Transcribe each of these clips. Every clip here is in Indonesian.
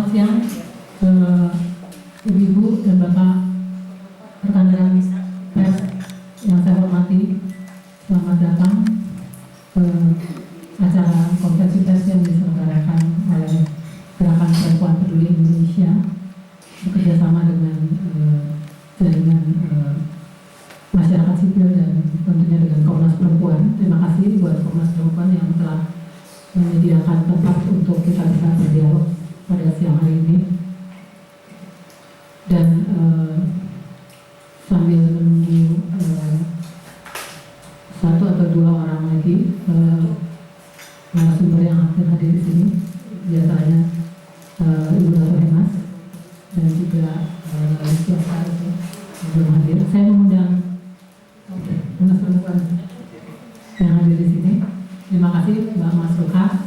Selamat siang, Ibu-ibu dan Bapak rekan-rekan pers yang saya hormati. Selamat datang ke acara konferensi pers yang diselenggarakan oleh Gerakan Perempuan Peduli Indonesia bekerjasama dengan jaringan masyarakat sipil dan tentunya dengan Komnas Perempuan. Terima kasih buat Komnas Perempuan yang telah menyediakan tempat untuk kita bisa berdialog pada siang hari ini. Dan sambil menunggu satu atau dua orang lagi narasumber yang hadir di sini, biasanya Ibu Ratu Hemas dan juga siapa itu belum hadir. Saya mengundang Komnas Perempuan yang hadir di sini. Terima kasih Mbak Masruha.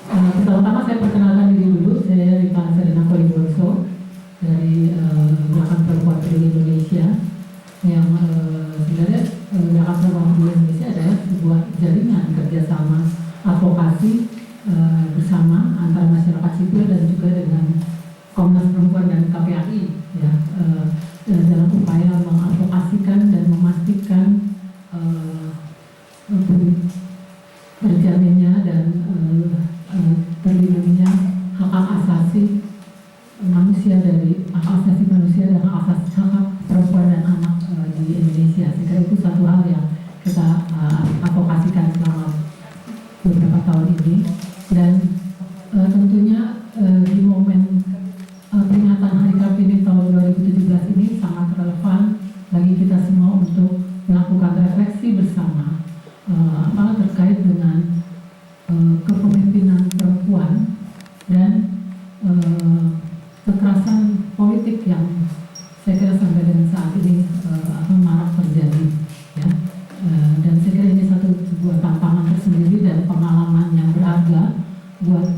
Pertama-tama saya perkenalkan diri dulu. Saya Rika Serena Koliborso dari Gerakan Perempuan Peduli Indonesia, yang sebenarnya Gerakan Perempuan Peduli Indonesia adalah sebuah jaringan kerjasama advokasi bersama antara masyarakat sipil dan juga dengan Komnas Perempuan dan KPAI, ya, dalam upaya mengadvokasikan dan memastikan terjaminnya dan terlindunginya hak asasi manusia dari hak asasi manusia dan hak asasi hak perempuan dan anak di Indonesia. Saya kira itu satu hal yang kita advokasikan selama beberapa tahun ini, dan tentunya di momen peringatan Hari Kartini tahun 2017 ini sangat relevan bagi kita semua untuk melakukan refleksi bersama terkait dengan kepemimpinan perempuan dan kekerasan politik yang saya kira sampai dengan saat ini marak terjadi, ya. Dan saya kira ini sebuah tantangan tersendiri dan pengalaman yang berharga buat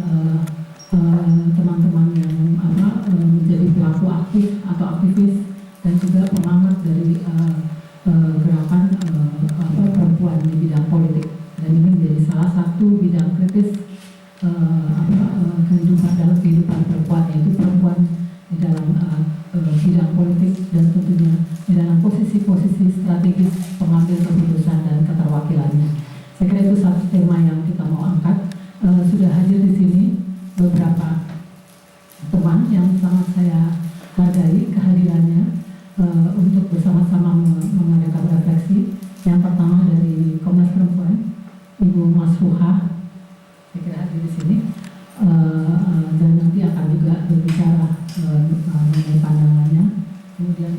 teman-teman yang menjadi pelaku aktif atau aktivis dan juga pengamat dari gerakan perempuan di bidang politik. Dan ini menjadi salah satu bidang kritis kehidupan perempuan, yaitu perempuan di dalam bidang politik dan tentunya di dalam posisi-posisi strategis pengambil keputusan dan keterwakilannya. Saya kira itu satu tema yang kita mau angkat. Sudah hadir di sini beberapa teman yang sangat saya hargai kehadirannya untuk bersama-sama mengadakan refleksi. Yang pertama dari Komnas Perempuan, Ibu Masruha, saya kira hadir di sini, dan nanti akan juga berbicara mengenai pandangannya. Kemudian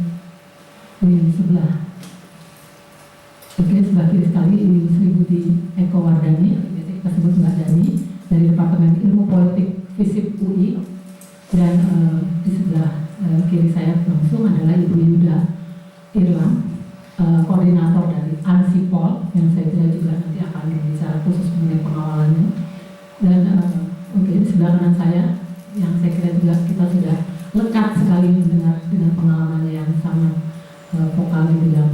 di sebelah kiri sekali Ibu Sri Budi Eko Wardani, biasa kita sebut Mbak Dani, dari Departemen Ilmu Politik FISIP UI, dan di sebelah kiri saya langsung adalah Ibu Yuda Irlam, koordinator dari ANSIPOL, yang saya kira juga nanti akan berbicara khusus mengenai pengawalannya. Dan di sebelah kanan saya, yang saya kira juga kita sudah lekat sekali mendengar dengan pengalamannya yang sangat vokal di bidang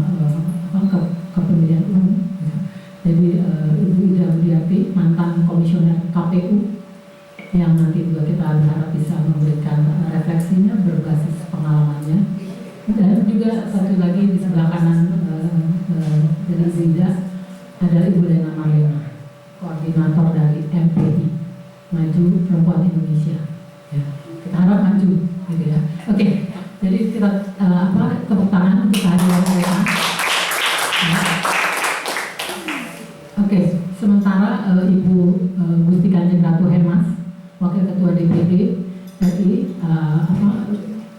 kepemilikan umum. Ya. Jadi Ibu Ida Budiati, mantan komisioner KPU, yang nanti juga kita berharap bisa memberikan refleksinya berbasis pengalamannya. Dan juga satu lagi di sebelah kanan dari Ida adalah Ibu Lena Marlena, koordinator dari MPI, Maju Perempuan Indonesia. Ya, kita harap maju, gitu ya. Oke, jadi kita tepuk tangan untuk kehadiran mereka. Ya. Oke, sementara Ibu Gusti Kanjeng Ratu Hemas, Wakil Ketua DPD RI,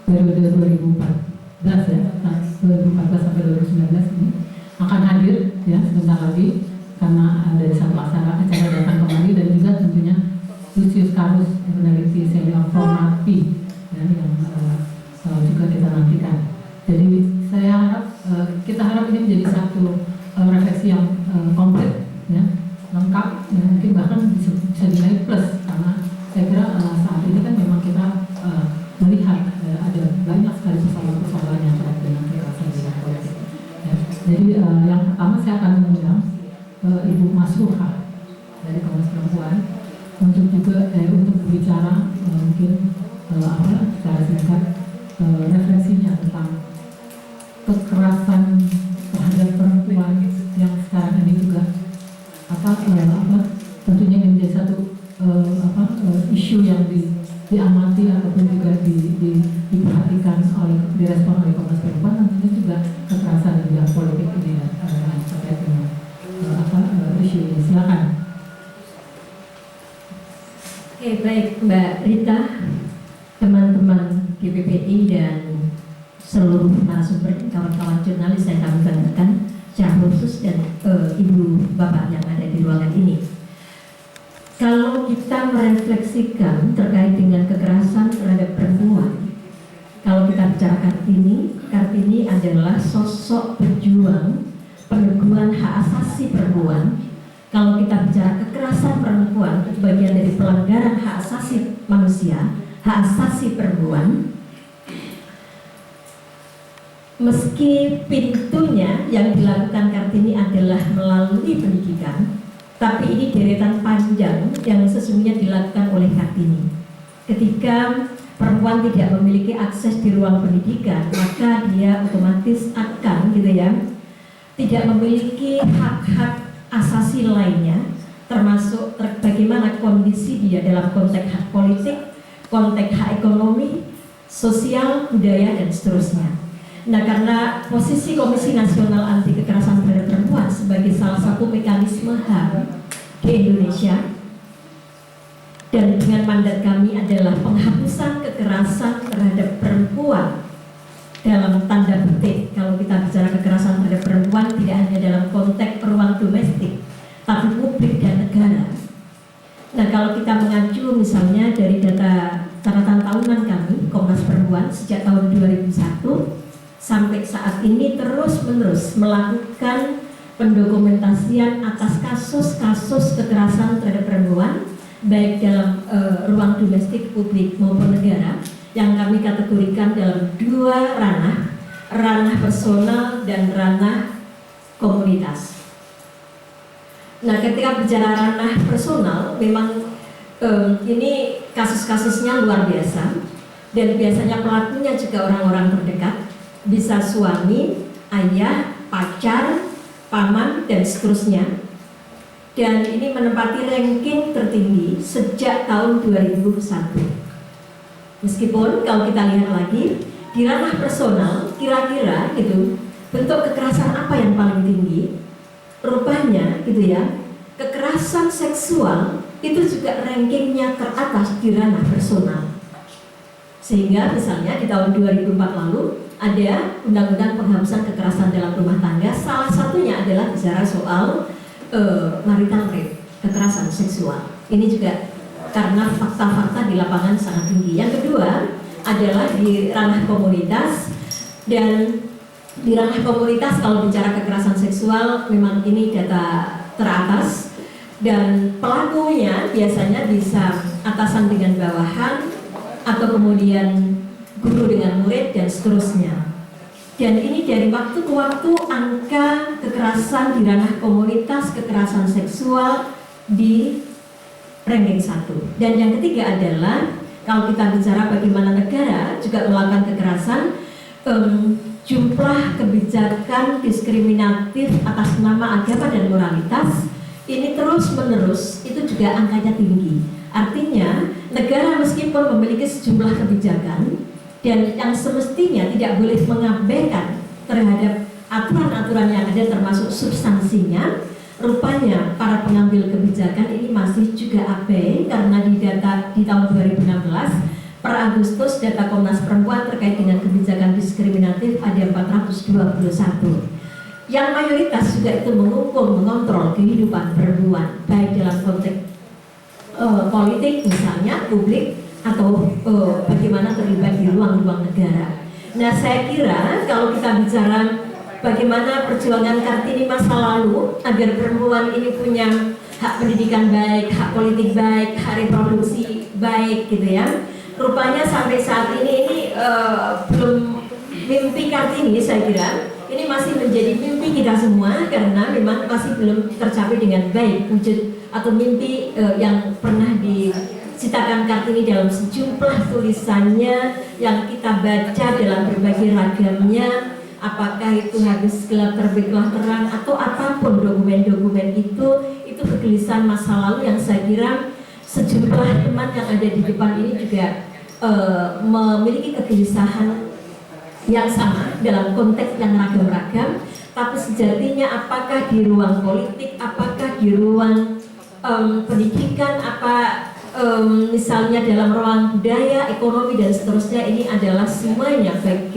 periode 2014 ya, 2014 sampai 2019 ini akan hadir ya sebentar lagi, karena ada satu acara datang kembali, dan juga tentunya Lucius Carus, peneliti senior format P, ya, yang juga kita nantikan. Jadi saya harap kita harap ini menjadi satu refleksi yang komplit, ya, lengkap, ya, mungkin bahkan bisa dinilai plus, karena saya kira saat ini kan memang kita melihat ada banyak sekali persoalan-persoalan yang terkait dengan kekerasan di dalam politik. Ya. Jadi yang pertama saya akan mengundang Ibu Masruha dari Komnas Perempuan untuk juga untuk berbicara mungkin isu yang diamati ataupun juga diperhatikan direspon oleh Komnas Perempuan, tentunya juga kekerasan di bidang politik ini ya, terkait dengan isu ini. Silakan. Oke, baik Mbak Rita, teman-teman GPPI dan seluruh narasumber kawan-kawan jurnalis yang kami banggakan secara khusus dan ibu bapak yang ada di ruangan ini. Kalau kita merefleksikan terkait dengan kekerasan terhadap perempuan, kalau kita bicara Kartini adalah sosok pejuang peneguhan hak asasi perempuan. Kalau kita bicara kekerasan perempuan, itu bagian dari pelanggaran hak asasi manusia, hak asasi perempuan. Meski pintunya yang dilakukan Kartini adalah melalui pendidikan, tapi ini deretan panjang yang sesungguhnya dilakukan oleh Kartini. Ketika perempuan tidak memiliki akses di ruang pendidikan, maka dia otomatis akan tidak memiliki hak-hak asasi lainnya, termasuk bagaimana kondisi dia dalam konteks hak politik, konteks hak ekonomi, sosial, budaya, dan seterusnya. Nah, karena posisi Komisi Nasional Anti Kekerasan Terhadap Perempuan sebagai salah satu mekanisme HAM di Indonesia, dan dengan mandat kami adalah penghapusan kekerasan terhadap perempuan dalam tanda petik. Kalau kita bicara kekerasan terhadap perempuan tidak hanya dalam konteks ruang domestik, tapi publik dan negara. Nah, kalau kita mengacu misalnya dari data catatan tahunan kami, Komnas Perempuan sejak tahun 2001 sampai saat ini terus-menerus melakukan pendokumentasian atas kasus-kasus kekerasan terhadap perempuan, baik dalam ruang domestik, publik maupun negara, yang kami kategorikan dalam dua ranah personal dan ranah komunitas. Nah, ketika bicara ranah personal, memang ini kasus-kasusnya luar biasa, dan biasanya pelakunya juga orang-orang terdekat, bisa suami, ayah, pacar, paman, dan seterusnya. Dan ini menempati ranking tertinggi sejak tahun 2001. Meskipun kalau kita lihat lagi di ranah personal, kira-kira bentuk kekerasan apa yang paling tinggi? Rupanya kekerasan seksual itu juga rankingnya teratas di ranah personal. Sehingga misalnya di tahun 2004 lalu ada undang-undang penghapusan kekerasan dalam rumah tangga, salah satunya adalah bicara soal marital rape, kekerasan seksual. Ini juga karena fakta-fakta di lapangan sangat tinggi. Yang kedua adalah di ranah komunitas, dan di ranah komunitas kalau bicara kekerasan seksual memang ini data teratas, dan pelakunya biasanya bisa atasan dengan bawahan atau kemudian guru dengan murid dan seterusnya. Dan ini dari waktu ke waktu angka kekerasan di ranah komunitas, kekerasan seksual di ranking 1. Dan yang ketiga adalah kalau kita bicara bagaimana negara juga melakukan kekerasan, jumlah kebijakan diskriminatif atas nama agama dan moralitas ini terus-menerus itu juga angkanya tinggi. Artinya negara meskipun memiliki sejumlah kebijakan dan yang semestinya tidak boleh mengabaikan terhadap aturan-aturan yang ada termasuk substansinya, rupanya para pengambil kebijakan ini masih juga abai, karena di data di tahun 2016 per Agustus data Komnas Perempuan terkait dengan kebijakan diskriminatif ada 421, yang mayoritas juga itu mengontrol kehidupan perempuan baik dalam konteks politik misalnya, publik, atau bagaimana terlibat di ruang-ruang negara. Nah, saya kira kalau kita bicara bagaimana perjuangan Kartini masa lalu agar perempuan ini punya hak pendidikan baik, hak politik baik, hak reproduksi baik rupanya sampai saat ini belum mimpi Kartini, saya kira ini masih menjadi mimpi kita semua, karena memang masih belum tercapai dengan baik wujud atau mimpi yang pernah diciptakan Kartini dalam sejumlah tulisannya yang kita baca dalam berbagai ragamnya, apakah itu Habis Gelap Terbitlah Terang atau apapun dokumen-dokumen itu kegelisahan masa lalu yang saya kira sejumlah teman yang ada di depan ini juga memiliki kegelisahan yang sama dalam konteks yang ragam-ragam, tapi sejatinya apakah di ruang politik, apakah di ruang pendidikan, misalnya dalam ruang budaya, ekonomi dan seterusnya, ini adalah semuanya baik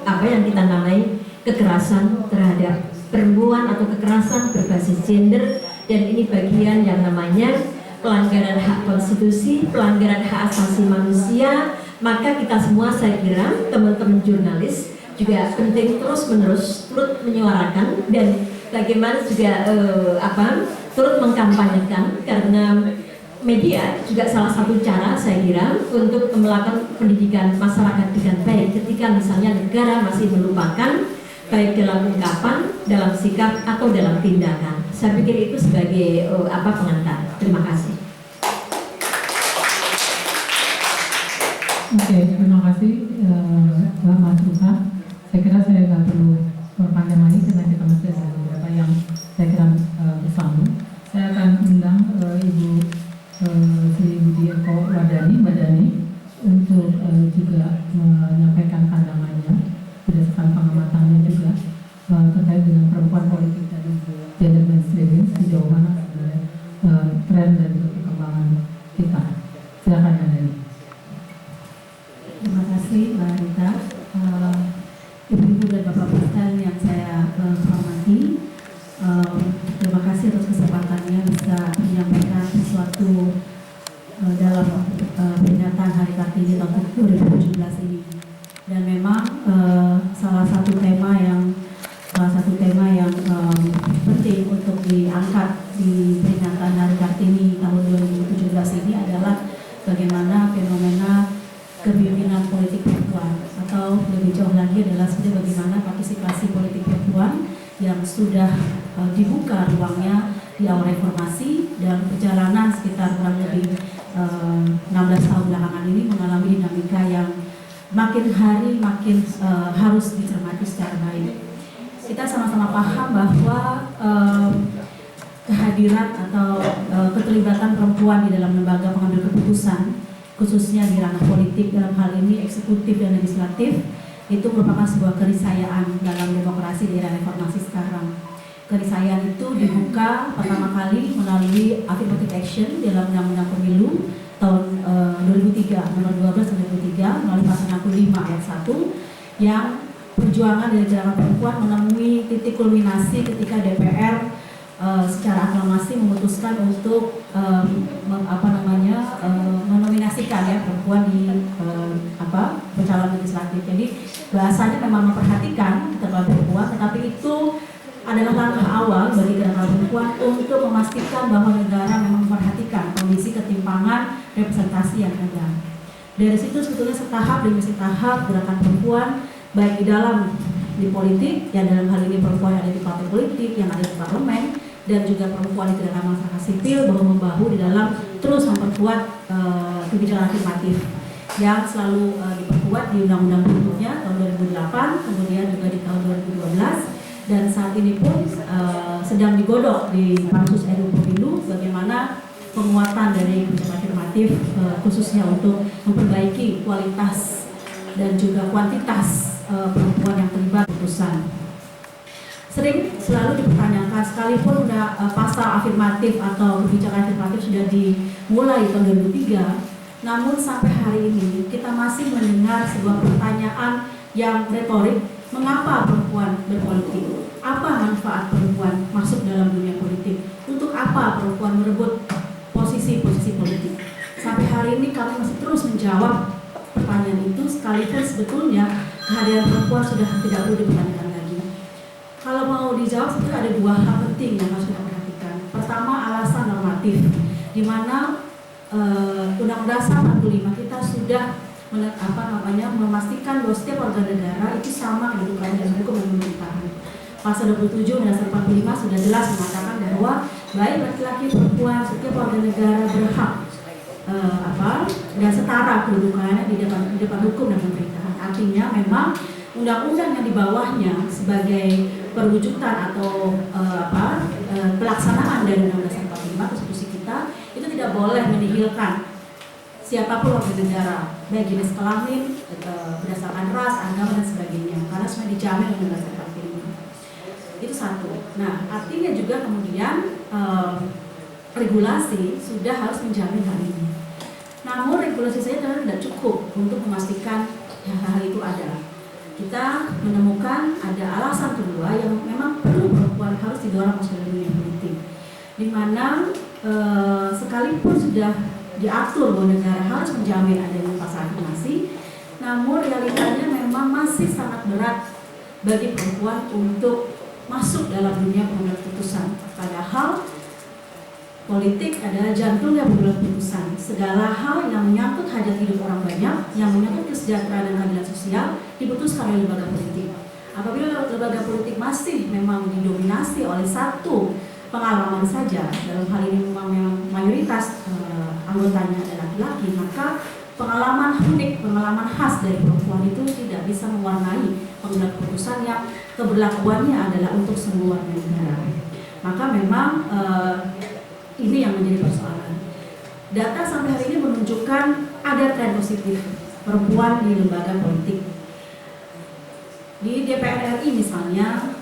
apa yang kita namai kekerasan terhadap perempuan atau kekerasan berbasis gender, dan ini bagian yang namanya pelanggaran hak konstitusi, pelanggaran hak asasi manusia. Maka kita semua, saya kira teman-teman jurnalis juga penting terus-menerus turut menyuarakan dan bagaimana juga turut mengkampanyekan, karena media juga salah satu cara saya kira untuk melakukan pendidikan masyarakat dengan baik ketika misalnya negara masih melupakan baik dalam ungkapan, dalam sikap atau dalam tindakan. Saya pikir itu sebagai pengantar. Terima kasih. Oke, terima kasih Mbak Mas Rusa. Saya kira saya nggak perlu berpanjang lagi karena kita masih ada beberapa yang saya kira bersambung. Saya akan undang Ibu Sri Budi Eko Wardani, Mbak Dani, untuk juga menyampaikan pandangannya berdasarkan pengamatannya juga terkait dengan perempuan politik dan gender mainstreaming sejauh mana sebenarnya tren dan juga perkembangan kita. Silakan Mbak Dani. Terima kasih Mbak Rita, Ibu-ibu dan Bapak-Bapak sekalian yang saya hormati. Terima kasih atas kesempatannya bisa menyampaikan sesuatu dalam peringatan Hari Kartini tahun 2017 ini. Dan memang salah satu tema yang penting untuk diangkat di peringatan Hari Kartini tahun 2017 ini adalah bagaimana fenomena kepemimpinan politik perempuan, atau lebih jauh lagi adalah sebenarnya bagaimana partisipasi politik perempuan yang sudah dibuka ruangnya di awal reformasi dan perjalanan sekitar kurang lebih 16 tahun belakangan ini mengalami dinamika yang makin hari makin harus dicermati secara baik. Kita sama-sama paham bahwa kehadiran atau keterlibatan perempuan di dalam lembaga pengambil keputusan, khususnya di ranah politik, dalam hal ini eksekutif dan legislatif, itu merupakan sebuah keniscayaan dalam demokrasi di era reformasi sekarang. Keniscayaan itu dibuka pertama kali melalui affirmative action dalam Undang-Undang Pemilu tahun 2003, nomor 12 tahun 2003, melalui pasal 65 ayat 1, yang perjuangan dari gerakan perempuan menemui titik kulminasi ketika DPR secara aklamasi memutuskan untuk menominasikan ya perempuan di pencalonan legislatif. Jadi bahasanya memang memperhatikan keterlibatan perempuan, tetapi itu adalah langkah awal bagi gerakan perempuan untuk memastikan bahwa negara memang memperhatikan kondisi ketimpangan representasi yang ada. Dari situ sebetulnya setahap demi setahap gerakan perempuan baik di politik, yang dalam hal ini perempuan yang ada di partai politik, yang ada di parlemen, dan juga perempuan di dalam masyarakat sipil bahu-membahu di dalam terus memperkuat kebijakan afirmatif yang selalu diperkuat di undang-undang berikutnya tahun 2008, kemudian juga di tahun 2012, dan saat ini pun sedang digodok di Pansus RUU Pemilu bagaimana penguatan dari kebijakan afirmatif khususnya untuk memperbaiki kualitas dan juga kuantitas perempuan yang terlibat putusan. Selalu dipertanyakan, sekalipun udah pasal afirmatif atau kebijakan afirmatif sudah dimulai tahun 2003, namun sampai hari ini kita masih mendengar sebuah pertanyaan yang retorik, mengapa perempuan berpolitik? Apa manfaat perempuan masuk dalam dunia politik? Untuk apa perempuan merebut posisi-posisi politik? Sampai hari ini kami masih terus menjawab pertanyaan itu, sekalipun sebetulnya kehadiran perempuan sudah tidak perlu dipertanyakan lagi. Kalau mau dijawab, sebetulnya ada dua hal penting yang harus kita perhatikan. Pertama, alasan normatif, di mana Undang-Undang Dasar 45 kita sudah memastikan bahwa setiap warga negara itu sama kedudukannya dalam hukum dan pemerintahan. Pasal 27 Undang Dasar 45 sudah jelas mengatakan bahwa baik laki-laki perempuan setiap warga negara berhak dan setara kedudukannya di depan hukum dan pemerintahan. Artinya memang undang-undang yang di bawahnya sebagai perwujudan atau pelaksanaan dari Undang-Undang Dasar 45 konstitusi kita itu tidak tidak boleh menihilkan siapapun warga negara, baik jenis kelamin, berdasarkan ras, agama dan sebagainya, karena semua dijamin oleh undang-undang Kartini. Itu satu. Nah, artinya juga kemudian regulasi sudah harus menjamin hal ini. Namun regulasi saja tidak cukup untuk memastikan hal itu ada. Kita menemukan ada alasan kedua yang memang perlu perempuan harus didorong masuk dunia politik, di mana sekalipun sudah diatur bahwa negara harus menjamin adanya pasal afirmasi, namun realitanya memang masih sangat berat bagi perempuan untuk masuk dalam dunia pengambilan keputusan. Padahal politik adalah jantungnya pengambilan keputusan. Segala hal yang menyangkut hajat hidup orang banyak, yang menyangkut kesejahteraan dan keadilan sosial diputuskan oleh lembaga politik. Apabila lembaga politik masih memang didominasi oleh satu pengalaman saja, dalam hal ini memang mayoritas anggotanya adalah laki-laki, maka pengalaman unik, pengalaman khas dari perempuan itu tidak bisa mewarnai pengambilan keputusan yang keberlakuannya adalah untuk semua warga negara. Maka memang ini yang menjadi persoalan. Data sampai hari ini menunjukkan ada tren positif perempuan di lembaga politik. Di DPR RI misalnya,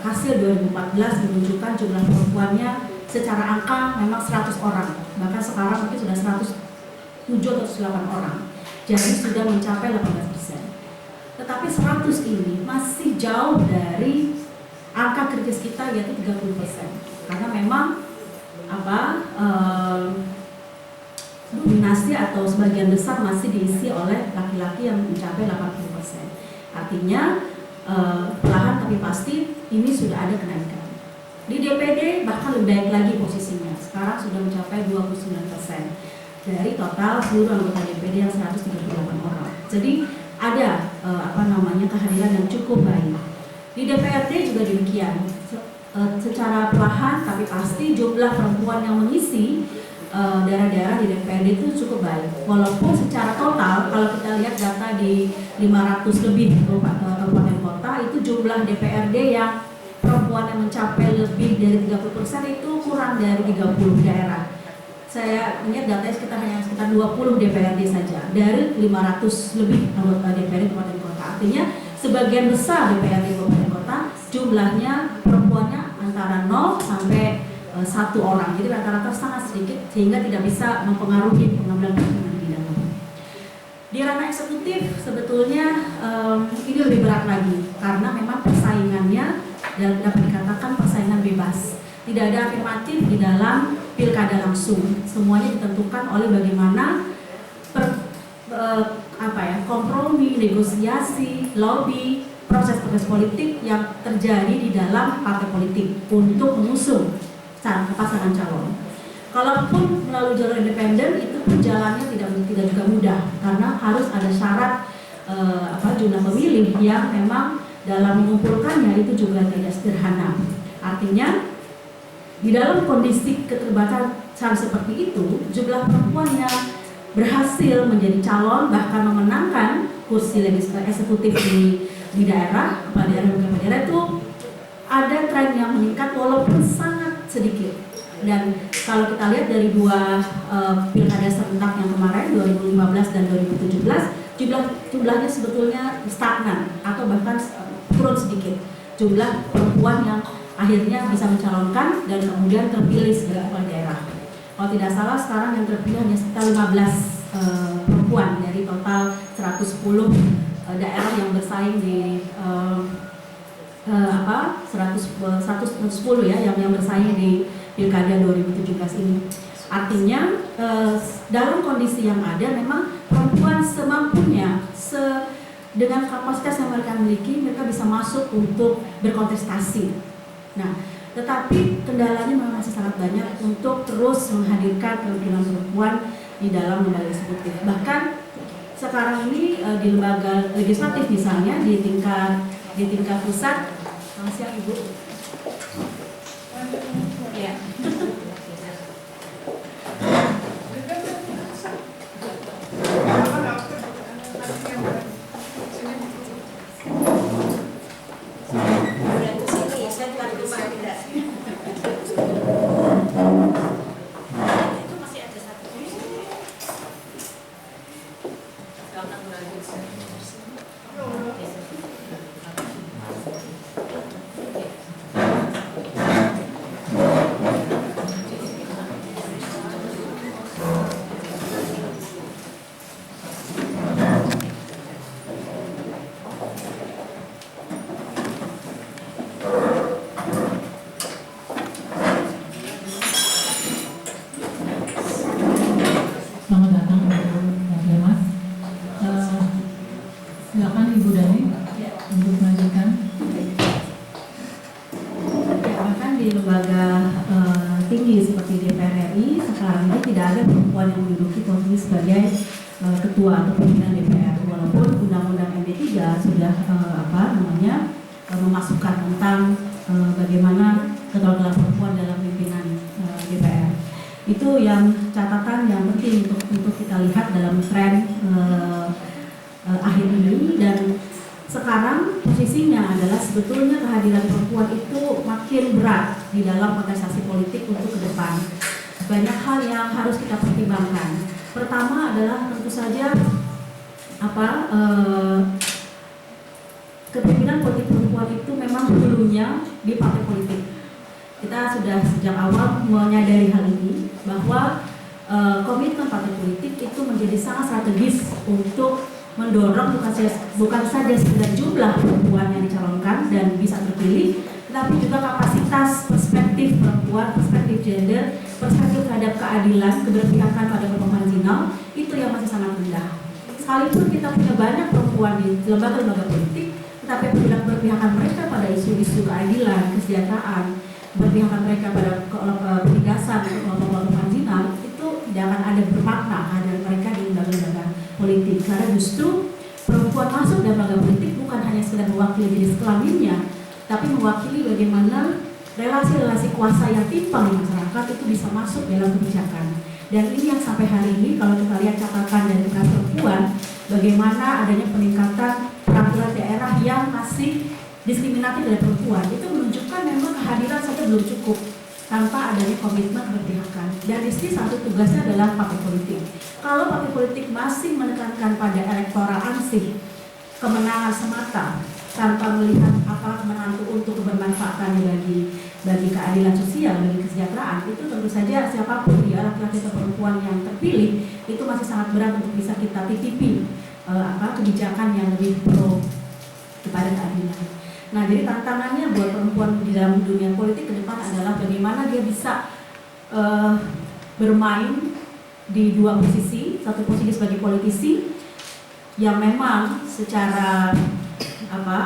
hasil 2014 menunjukkan jumlah perempuannya secara angka memang 100 orang. Bahkan sekarang mungkin sudah 107 atau 108 orang. Jadi sudah mencapai 18%. Tetapi 100 ini masih jauh dari angka kritis kita, yaitu 30%. Karena memang dominasi atau sebagian besar masih diisi oleh laki-laki yang mencapai 80%. Artinya perlahan tapi pasti ini sudah ada kenaikan. Di DPD bahkan lebih baik lagi posisinya. Sekarang sudah mencapai 29% dari total seluruh anggota DPD yang 138 orang. Jadi ada kehadiran yang cukup baik. Di DPRD juga demikian. Secara perlahan tapi pasti jumlah perempuan yang mengisi daerah-daerah di DPRD itu cukup baik. Walaupun secara total kalau kita lihat data di 500 lebih kabupaten kota, itu jumlah DPRD yang perempuan yang mencapai lebih dari 30% itu kurang dari 30 daerah. Saya ingat datanya hanya sekitar 20 DPRD saja dari 500 lebih anggota DPRD kabupaten kota. Artinya sebagian besar DPRD kabupaten kota jumlahnya perempuannya antara 0 sampai 1 orang. Jadi rata-rata sangat sedikit sehingga tidak bisa mempengaruhi pengambilan keputusan di dalam. Di ranah eksekutif sebetulnya ini lebih berat lagi karena memang persaingannya dapat dikatakan persaingan bebas. Tidak ada afirmatif di dalam pilkada langsung. Semuanya ditentukan oleh bagaimana kompromi, negosiasi, lobby, proses-proses politik yang terjadi di dalam partai politik untuk mengusung pasangan calon. Kalaupun melalui jalur independen itu perjalanannya tidak juga mudah karena harus ada syarat jumlah pemilih yang memang dalam mengumpulkannya itu juga tidak sederhana. Artinya di dalam kondisi keterbatasan seperti itu, jumlah perempuan yang berhasil menjadi calon bahkan memenangkan kursi eksekutif di daerah, kepala daerah itu ada tren yang meningkat walaupun sangat sedikit. Dan kalau kita lihat dari dua pilkada serentak yang kemarin 2015 dan 2017, jumlahnya sebetulnya stagnan atau bahkan turun sedikit jumlah perempuan yang akhirnya bisa mencalonkan dan kemudian terpilih sebagai kepala daerah. Kalau tidak salah sekarang yang terpilih hanya sekitar 15 perempuan dari total 110 daerah yang bersaing di 110 ya yang bersaing di pilkada 2017 ini. Artinya dalam kondisi yang ada memang perempuan semampunya dengan kapasitas yang mereka miliki mereka bisa masuk untuk berkontestasi. Nah, tetapi kendalanya memang masih sangat banyak untuk terus menghadirkan kewakilan perempuan di dalam lembaga eksekutif. Bahkan sekarang ini di lembaga legislatif misalnya di tingkat pusat. Selamat siang Ibu. Ya. perempuan yang menduduki posisi sebagai ketua atau pimpinan DPR, walaupun Undang-Undang MD3 sudah memasukkan tentang bagaimana keterwakilan perempuan dalam pimpinan DPR. Itu yang catatan yang penting untuk kita lihat dalam tren akhir ini. Dan sekarang posisinya adalah sebetulnya kehadiran perempuan itu makin berat di dalam kontestasi politik untuk ke depan. Banyak hal yang harus kita pertimbangkan. Pertama adalah tentu saja kepemimpinan politik perempuan itu memang dulunya di partai politik. Kita sudah sejak awal menyadari hal ini bahwa komitmen partai politik itu menjadi sangat strategis untuk mendorong bukan saja sekedar jumlah perempuan yang dicalonkan dan bisa terpilih, tetapi juga kapasitas perspektif perempuan, perspektif gender, perspektif terhadap keadilan, keberpihakan pada kelompok marginal itu yang masih sangat rendah. Sekalipun kita punya banyak perempuan di lembaga-lembaga politik, tetapi keberpihakan mereka pada isu-isu keadilan, kesejahteraan, keberpihakan mereka pada penindasan kelompok-kelompok marginal itu tidak akan ada bermakna kehadiran mereka di lembaga-lembaga politik. Karena justru perempuan masuk dalam lembaga politik bukan hanya sekedar mewakili jenis kelaminnya, tapi mewakili bagaimana relasi-relasi kuasa yang timpang di masyarakat itu bisa masuk dalam kebijakan. Dan ini yang sampai hari ini kalau kita lihat catatan dari Komnas Perempuan, bagaimana adanya peningkatan peraturan daerah yang masih diskriminatif dari perempuan, itu menunjukkan memang kehadiran saja belum cukup tanpa adanya komitmen keberpihakan. Dan di sini satu tugasnya adalah partai politik. Kalau partai politik masih menekankan pada elektoral ansih, kemenangan semata, tanpa melihat apa kemenangan itu untuk kebermanfaatannya bagi keadilan sosial, bagi kesejahteraan, itu tentu saja siapapun dia, laki-laki atau perempuan yang terpilih, itu masih sangat berat untuk bisa kita titipi kebijakan yang lebih pro kepada keadilan. Nah, jadi tantangannya buat perempuan di dalam dunia politik ke depan adalah bagaimana dia bisa bermain di dua posisi, satu posisi sebagai politisi yang memang secara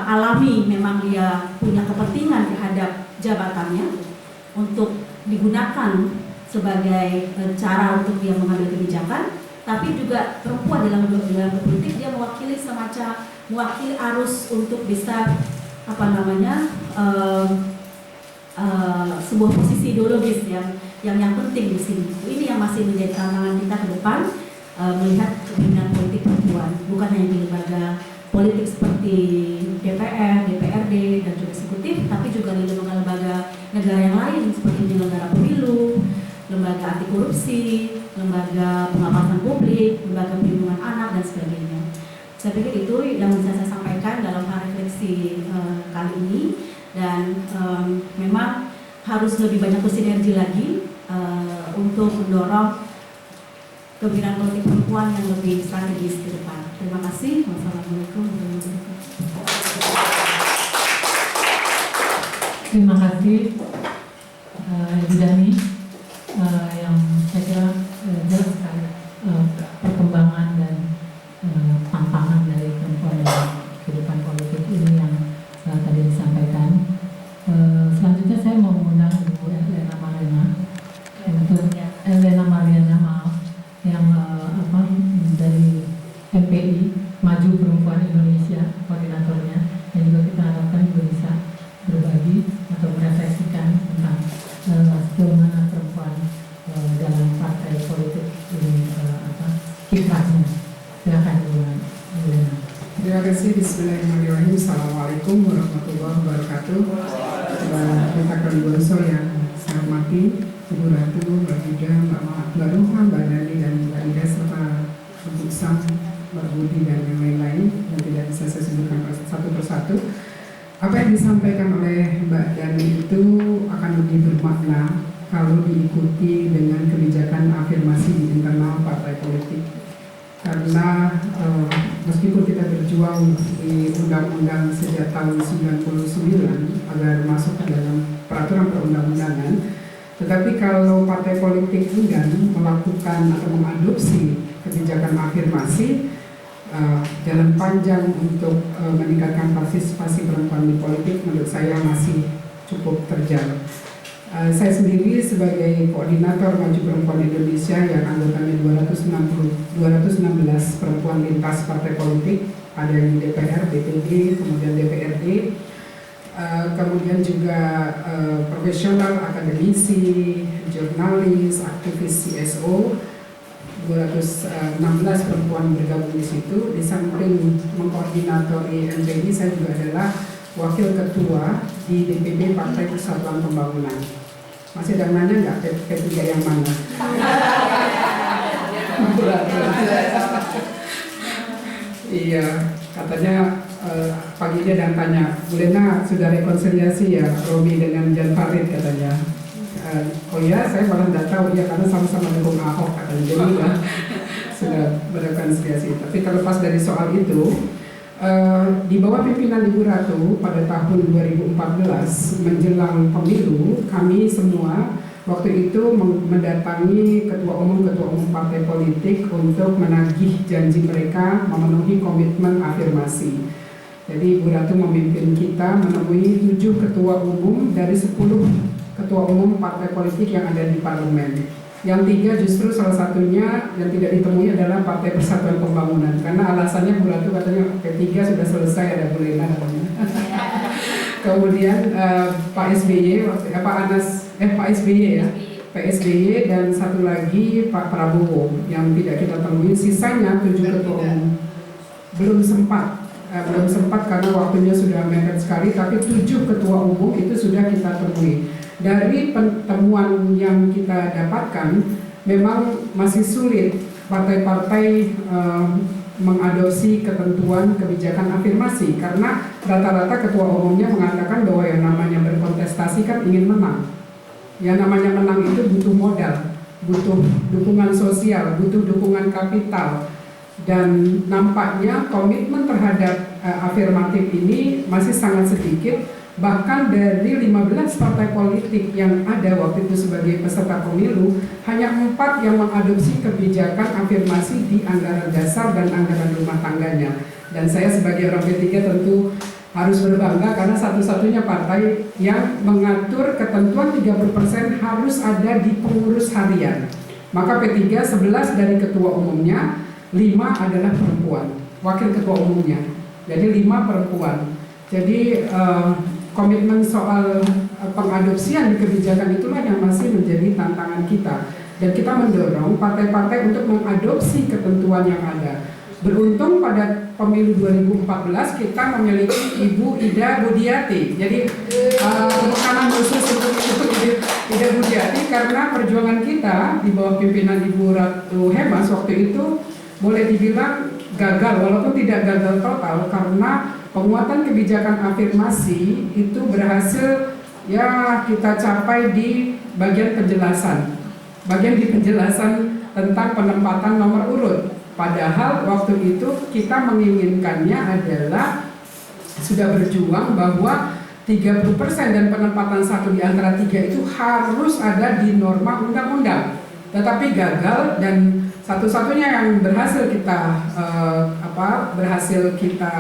alami memang dia punya kepentingan terhadap jabatannya untuk digunakan sebagai cara untuk dia mengambil kebijakan, tapi juga perempuan dalam politik dia mewakili arus untuk bisa sebuah posisi ideologis yang penting di sini. Ini yang masih menjadi tantangan kita ke depan, melihat kepemimpinan politik perempuan bukan hanya di lembaga politik seperti DPR, DPRD, dan juga eksekutif, tapi juga di lembaga negara yang lain seperti penyelenggara pemilu, lembaga anti korupsi, lembaga pengawasan publik, lembaga perlindungan anak, dan sebagainya. Saya pikir itu yang bisa saya sampaikan dalam refleksi kali ini, dan memang harus lebih banyak bersinergi lagi untuk mendorong kepemimpinan politik perempuan yang lebih strategis ke depan. Terima kasih. Wassalamualaikum warahmatullahi wabarakatuh. Terima kasih Ibu Dani, yang saya kira jelas sekali perkembangan dan tantangan dari perempuan dalam kehidupan politik ini yang tadi disampaikan. Selanjutnya saya mau mengundang Ibu Elena Mariana yang dari MPI Maju Perempuan Indonesia, koordinatornya, dan juga kita harapkan juga bisa berbagi atau merefleksikan tentang bagaimana perempuan dalam partai politik ini kiprahnya. Silakan Ibu Elena. Terima kasih. Bismillahirrahmanirrahim. Assalamualaikum warahmatullahi wabarakatuh. Kita Bonso yang saya hormati, Ibu Ratu, Mbak Ida, Mbak Ruha, Mbak Dani, dan Mbak Ida, serta Ibu Sam, Mbak Budi, dan yang lain-lain yang tidak bisa saya sebutkan satu persatu. Apa yang disampaikan oleh Mbak Dani itu akan lebih bermakna kalau diikuti dengan kebijakan afirmasi di internal partai politik. Karena meskipun kita berjuang di undang-undang sejak tahun 99 agar masuk ke dalam peraturan perundang-undangan, tetapi kalau partai politik enggan melakukan atau mengadopsi kebijakan afirmasi, jalan panjang untuk meningkatkan partisipasi perempuan di politik menurut saya masih cukup terjal. Saya sendiri sebagai koordinator Maju Perempuan Indonesia yang anggotanya 216 perempuan lintas partai politik, ada yang di DPR, DPD, kemudian DPRD, kemudian juga profesional, akademisi, jurnalis, aktivis CSO, 216 perempuan bergabung di situ. Di samping mengkoordinatori MPI, saya juga adalah wakil ketua di DPP Partai Persatuan Pembangunan. Masih ada yang nanya nggak P3 yang mana? Iya, katanya pagi dia dan tanya, Bu Lena sudah rekonsiliasi ya Romi dengan Jan Farid katanya. Oh iya, saya malah tidak tahu ya karena sama-sama dukung Ahok katanya. Jadi sudah berrekonsiliasi. Tapi terlepas dari soal itu, di bawah pimpinan Ibu Ratu pada tahun 2014 menjelang pemilu, kami semua waktu itu mendatangi ketua umum partai politik untuk menagih janji mereka memenuhi komitmen afirmasi. Jadi Ibu Ratu memimpin kita menemui 7 ketua umum dari 10 ketua umum partai politik yang ada di parlemen. Yang 3 justru salah satunya yang tidak ditemui adalah Partai Persatuan Pembangunan, karena alasannya Bu Ratu katanya P3 sudah selesai, ada Bu Lena katanya. Kemudian Pak SBY, Pak SBY ya, Pak SBY dan satu lagi Pak Prabowo yang tidak kita temui. Sisanya 7 ketua umum belum sempat karena waktunya sudah mepet sekali, tapi 7 ketua umum itu sudah kita temui. Dari pertemuan yang kita dapatkan, memang masih sulit partai-partai mengadopsi ketentuan kebijakan afirmasi karena rata-rata ketua umumnya mengatakan bahwa yang namanya berkontestasi kan ingin menang. Yang namanya menang itu butuh modal, butuh dukungan sosial, butuh dukungan kapital, dan nampaknya komitmen terhadap afirmatif ini masih sangat sedikit. Bahkan dari 15 partai politik yang ada waktu itu sebagai peserta pemilu, hanya 4 yang mengadopsi kebijakan afirmasi di anggaran dasar dan anggaran rumah tangganya. Dan saya sebagai orang P3 tentu harus berbangga karena satu-satunya partai yang mengatur ketentuan 30% harus ada di pengurus harian. Maka P3 11 dari ketua umumnya, 5 adalah perempuan, wakil ketua umumnya. Jadi 5 perempuan. Jadi komitmen soal pengadopsian di kebijakan itulah yang masih menjadi tantangan kita. Dan kita mendorong partai-partai untuk mengadopsi ketentuan yang ada. Beruntung pada pemilu 2014 kita memiliki Ibu Ida Budiati. Jadi tepuk tangan khusus untuk Ida Budiati karena perjuangan kita di bawah pimpinan Ibu Ratu Hemas waktu itu boleh dibilang gagal, walaupun tidak gagal total karena penguatan kebijakan afirmasi itu berhasil ya kita capai di bagian penjelasan tentang penempatan nomor urut. Padahal waktu itu kita menginginkannya adalah sudah berjuang bahwa 30% dan penempatan 1 di antara 3 itu harus ada di norma undang-undang. Tetapi gagal dan satu-satunya yang berhasil kita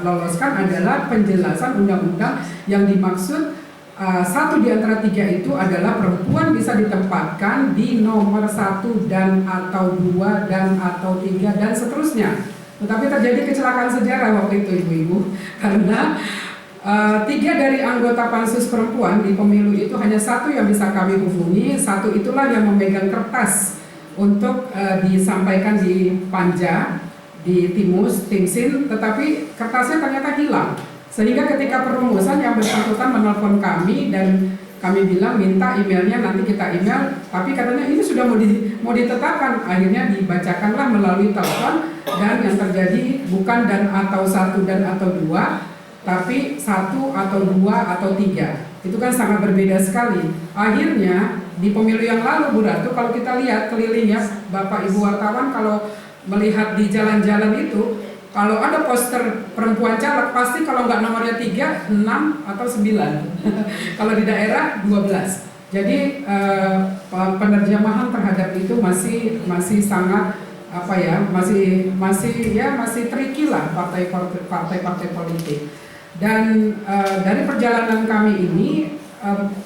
loloskan adalah penjelasan undang-undang yang dimaksud 1 di antara 3 itu adalah perempuan bisa ditempatkan di nomor 1 dan atau 2 dan atau 3 dan seterusnya. Tetapi terjadi kecelakaan sejarah waktu itu ibu-ibu karena 3 dari anggota pansus perempuan di pemilu itu hanya 1 yang bisa kami hubungi, 1 itulah yang memegang kertas untuk disampaikan di Panja, di Timus, Timsin, tetapi kertasnya ternyata hilang. Sehingga ketika perumusan yang bersangkutan menelpon kami dan kami bilang minta emailnya, nanti kita email, tapi katanya ini sudah mau ditetapkan. Akhirnya dibacakanlah melalui telepon dan yang terjadi bukan dan atau 1 dan atau 2, tapi 1 atau 2 atau 3. Itu kan sangat berbeda sekali. Akhirnya di pemilu yang lalu Bu Ratu, kalau kita lihat keliling ya Bapak Ibu wartawan, kalau melihat di jalan-jalan itu, kalau ada poster perempuan caleg pasti kalau nggak nomornya 3, 6 atau 9. Kalau di daerah 12. Jadi penerjemahan terhadap itu masih sangat masih tricky lah partai-partai politik. Dan dari perjalanan kami ini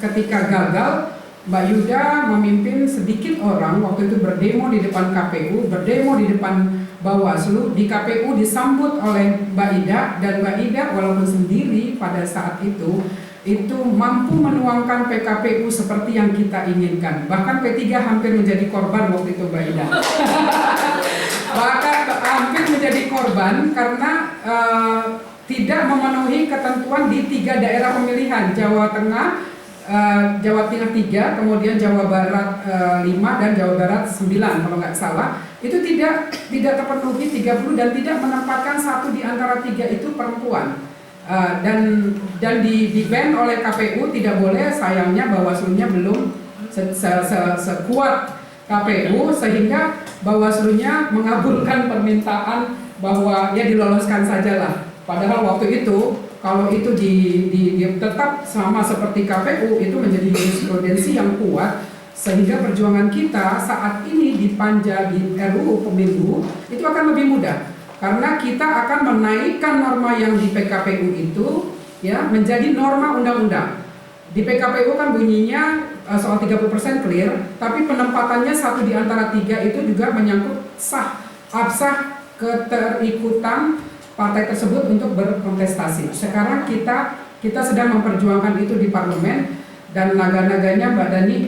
ketika gagal Mbak Yuda memimpin sedikit orang waktu itu berdemo di depan KPU, berdemo di depan Bawaslu. Di KPU disambut oleh Mbak Ida, dan Mbak Ida walaupun sendiri pada saat itu mampu menuangkan PKPU seperti yang kita inginkan. Bahkan P3 hampir menjadi korban waktu itu, Mbak Ida. Bahkan hampir menjadi korban karena tidak memenuhi ketentuan di 3 daerah pemilihan, Jawa Tengah, Jawa Tengah 3, kemudian Jawa Barat 5, dan Jawa Barat 9 kalau nggak salah. Itu tidak terpenuhi 30 dan tidak menempatkan satu di antara 3 itu perempuan. Dan di-ban oleh KPU, tidak boleh, sayangnya Bawaslu-nya belum sekuat KPU sehingga Bawaslu-nya mengabulkan permintaan bahwa ya diloloskan sajalah. Padahal waktu itu kalau itu tetap sama seperti KPU, itu menjadi jurisprudensi yang kuat sehingga perjuangan kita saat ini di panja di RUU Pemilu itu akan lebih mudah karena kita akan menaikkan norma yang di PKPU itu ya menjadi norma undang-undang. Di PKPU kan bunyinya soal 30% clear, tapi penempatannya satu di antara 3 itu juga menyangkut absah keterikutan partai tersebut untuk berkontestasi. Sekarang kita sedang memperjuangkan itu di parlemen, dan naga-naganya Mbak Dani,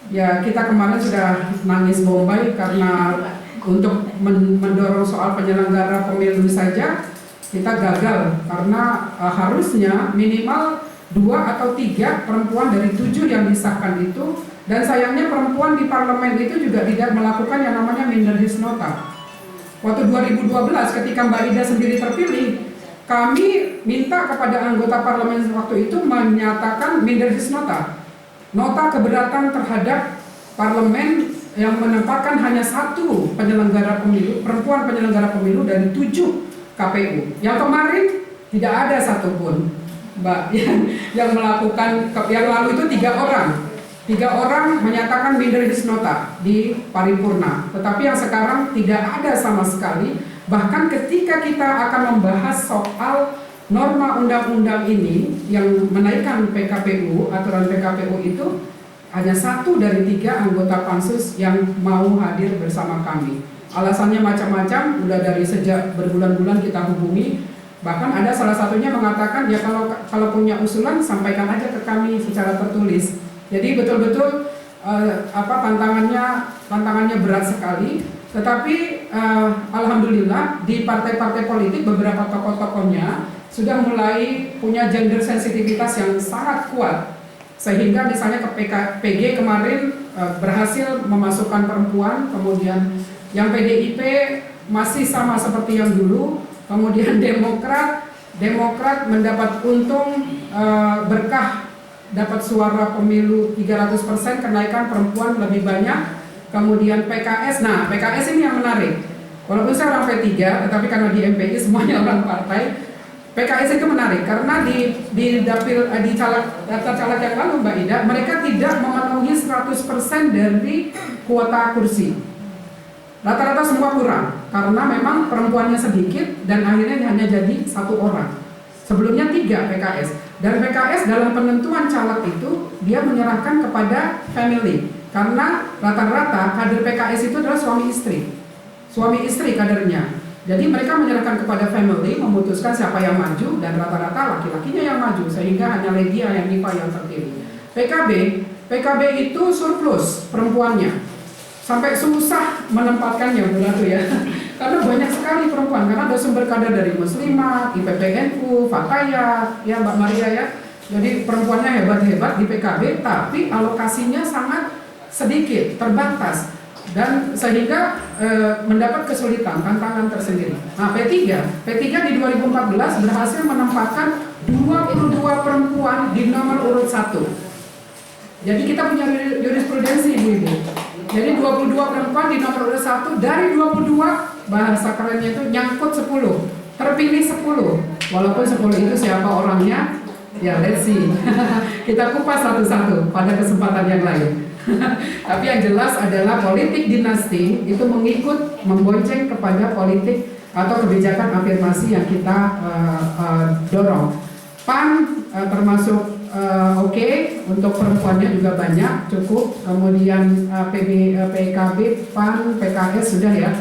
ya kita kemarin sudah nangis bombay karena untuk mendorong soal penyelenggara pemilu saja kita gagal karena harusnya minimal 2 atau 3 perempuan dari 7 yang disahkan itu, dan sayangnya perempuan di parlemen itu juga tidak melakukan yang namanya minder his nota. Waktu 2012 ketika Mbak Ida sendiri terpilih, kami minta kepada anggota parlemen waktu itu menyatakan minder his nota. Nota keberatan terhadap parlemen yang menempatkan hanya 1 penyelenggara pemilu, perempuan penyelenggara pemilu dari 7 KPU. Yang kemarin tidak ada satupun, Mbak, yang melakukan, yang lalu itu 3 orang. 3 orang menyatakan minder his nota di paripurna, tetapi yang sekarang tidak ada sama sekali. Bahkan ketika kita akan membahas soal norma undang-undang ini yang menaikkan PKPU, aturan PKPU itu hanya 1 dari 3 anggota pansus yang mau hadir bersama kami. Alasannya macam-macam, udah dari sejak berbulan-bulan kita hubungi. Bahkan ada salah satunya mengatakan ya kalau punya usulan sampaikan aja ke kami secara tertulis. Jadi betul-betul tantangannya berat sekali. Tetapi alhamdulillah di partai-partai politik beberapa tokoh-tokohnya sudah mulai punya gender sensitivitas yang sangat kuat. Sehingga misalnya ke PG kemarin berhasil memasukkan perempuan, kemudian yang PDIP masih sama seperti yang dulu, kemudian Demokrat mendapat untung berkah dapat suara pemilu 300%, kenaikan perempuan lebih banyak. Kemudian PKS, nah PKS ini yang menarik. Walaupun saya orang P3, tetapi karena di MPI semuanya orang partai, PKS itu menarik karena di dapil di daftar caleg yang lalu Mbak Ida, mereka tidak memenuhi 100% dari kuota kursi. Rata-rata semua kurang karena memang perempuannya sedikit dan akhirnya hanya jadi 1 orang. Sebelumnya 3 PKS. Dan PKS dalam penentuan caleg itu dia menyerahkan kepada family karena rata-rata kader PKS itu adalah suami istri kadernya. Jadi mereka menyerahkan kepada family memutuskan siapa yang maju, dan rata-rata laki-lakinya yang maju sehingga hanya Ledia yang Nipa yang terpilih. PKB itu surplus perempuannya sampai susah menempatkannya begitu ya. Karena banyak sekali perempuan, karena ada sumber kader dari Muslimat, IPPNU, Fatayat, ya Mbak Maria ya. Jadi perempuannya hebat-hebat di PKB, tapi alokasinya sangat sedikit, terbatas, dan sehingga mendapat kesulitan, tantangan tersendiri. Nah P3 di 2014 berhasil menempatkan 22 perempuan di nomor urut 1. Jadi kita punya jurisprudensi ibu-ibu. Jadi 22 perempuan di nomor urut 1, dari 22 bahasa kerennya itu nyangkut 10, terpilih 10. Walaupun 10 itu siapa orangnya, ya let's see. Kita kupas satu-satu pada kesempatan yang lain. Tapi yang jelas adalah politik dinasti itu membonceng kepada politik atau kebijakan afirmasi yang kita dorong. PAN termasuk oke, untuk perempuannya juga banyak, cukup. Kemudian PKB, PAN, PKS sudah ya,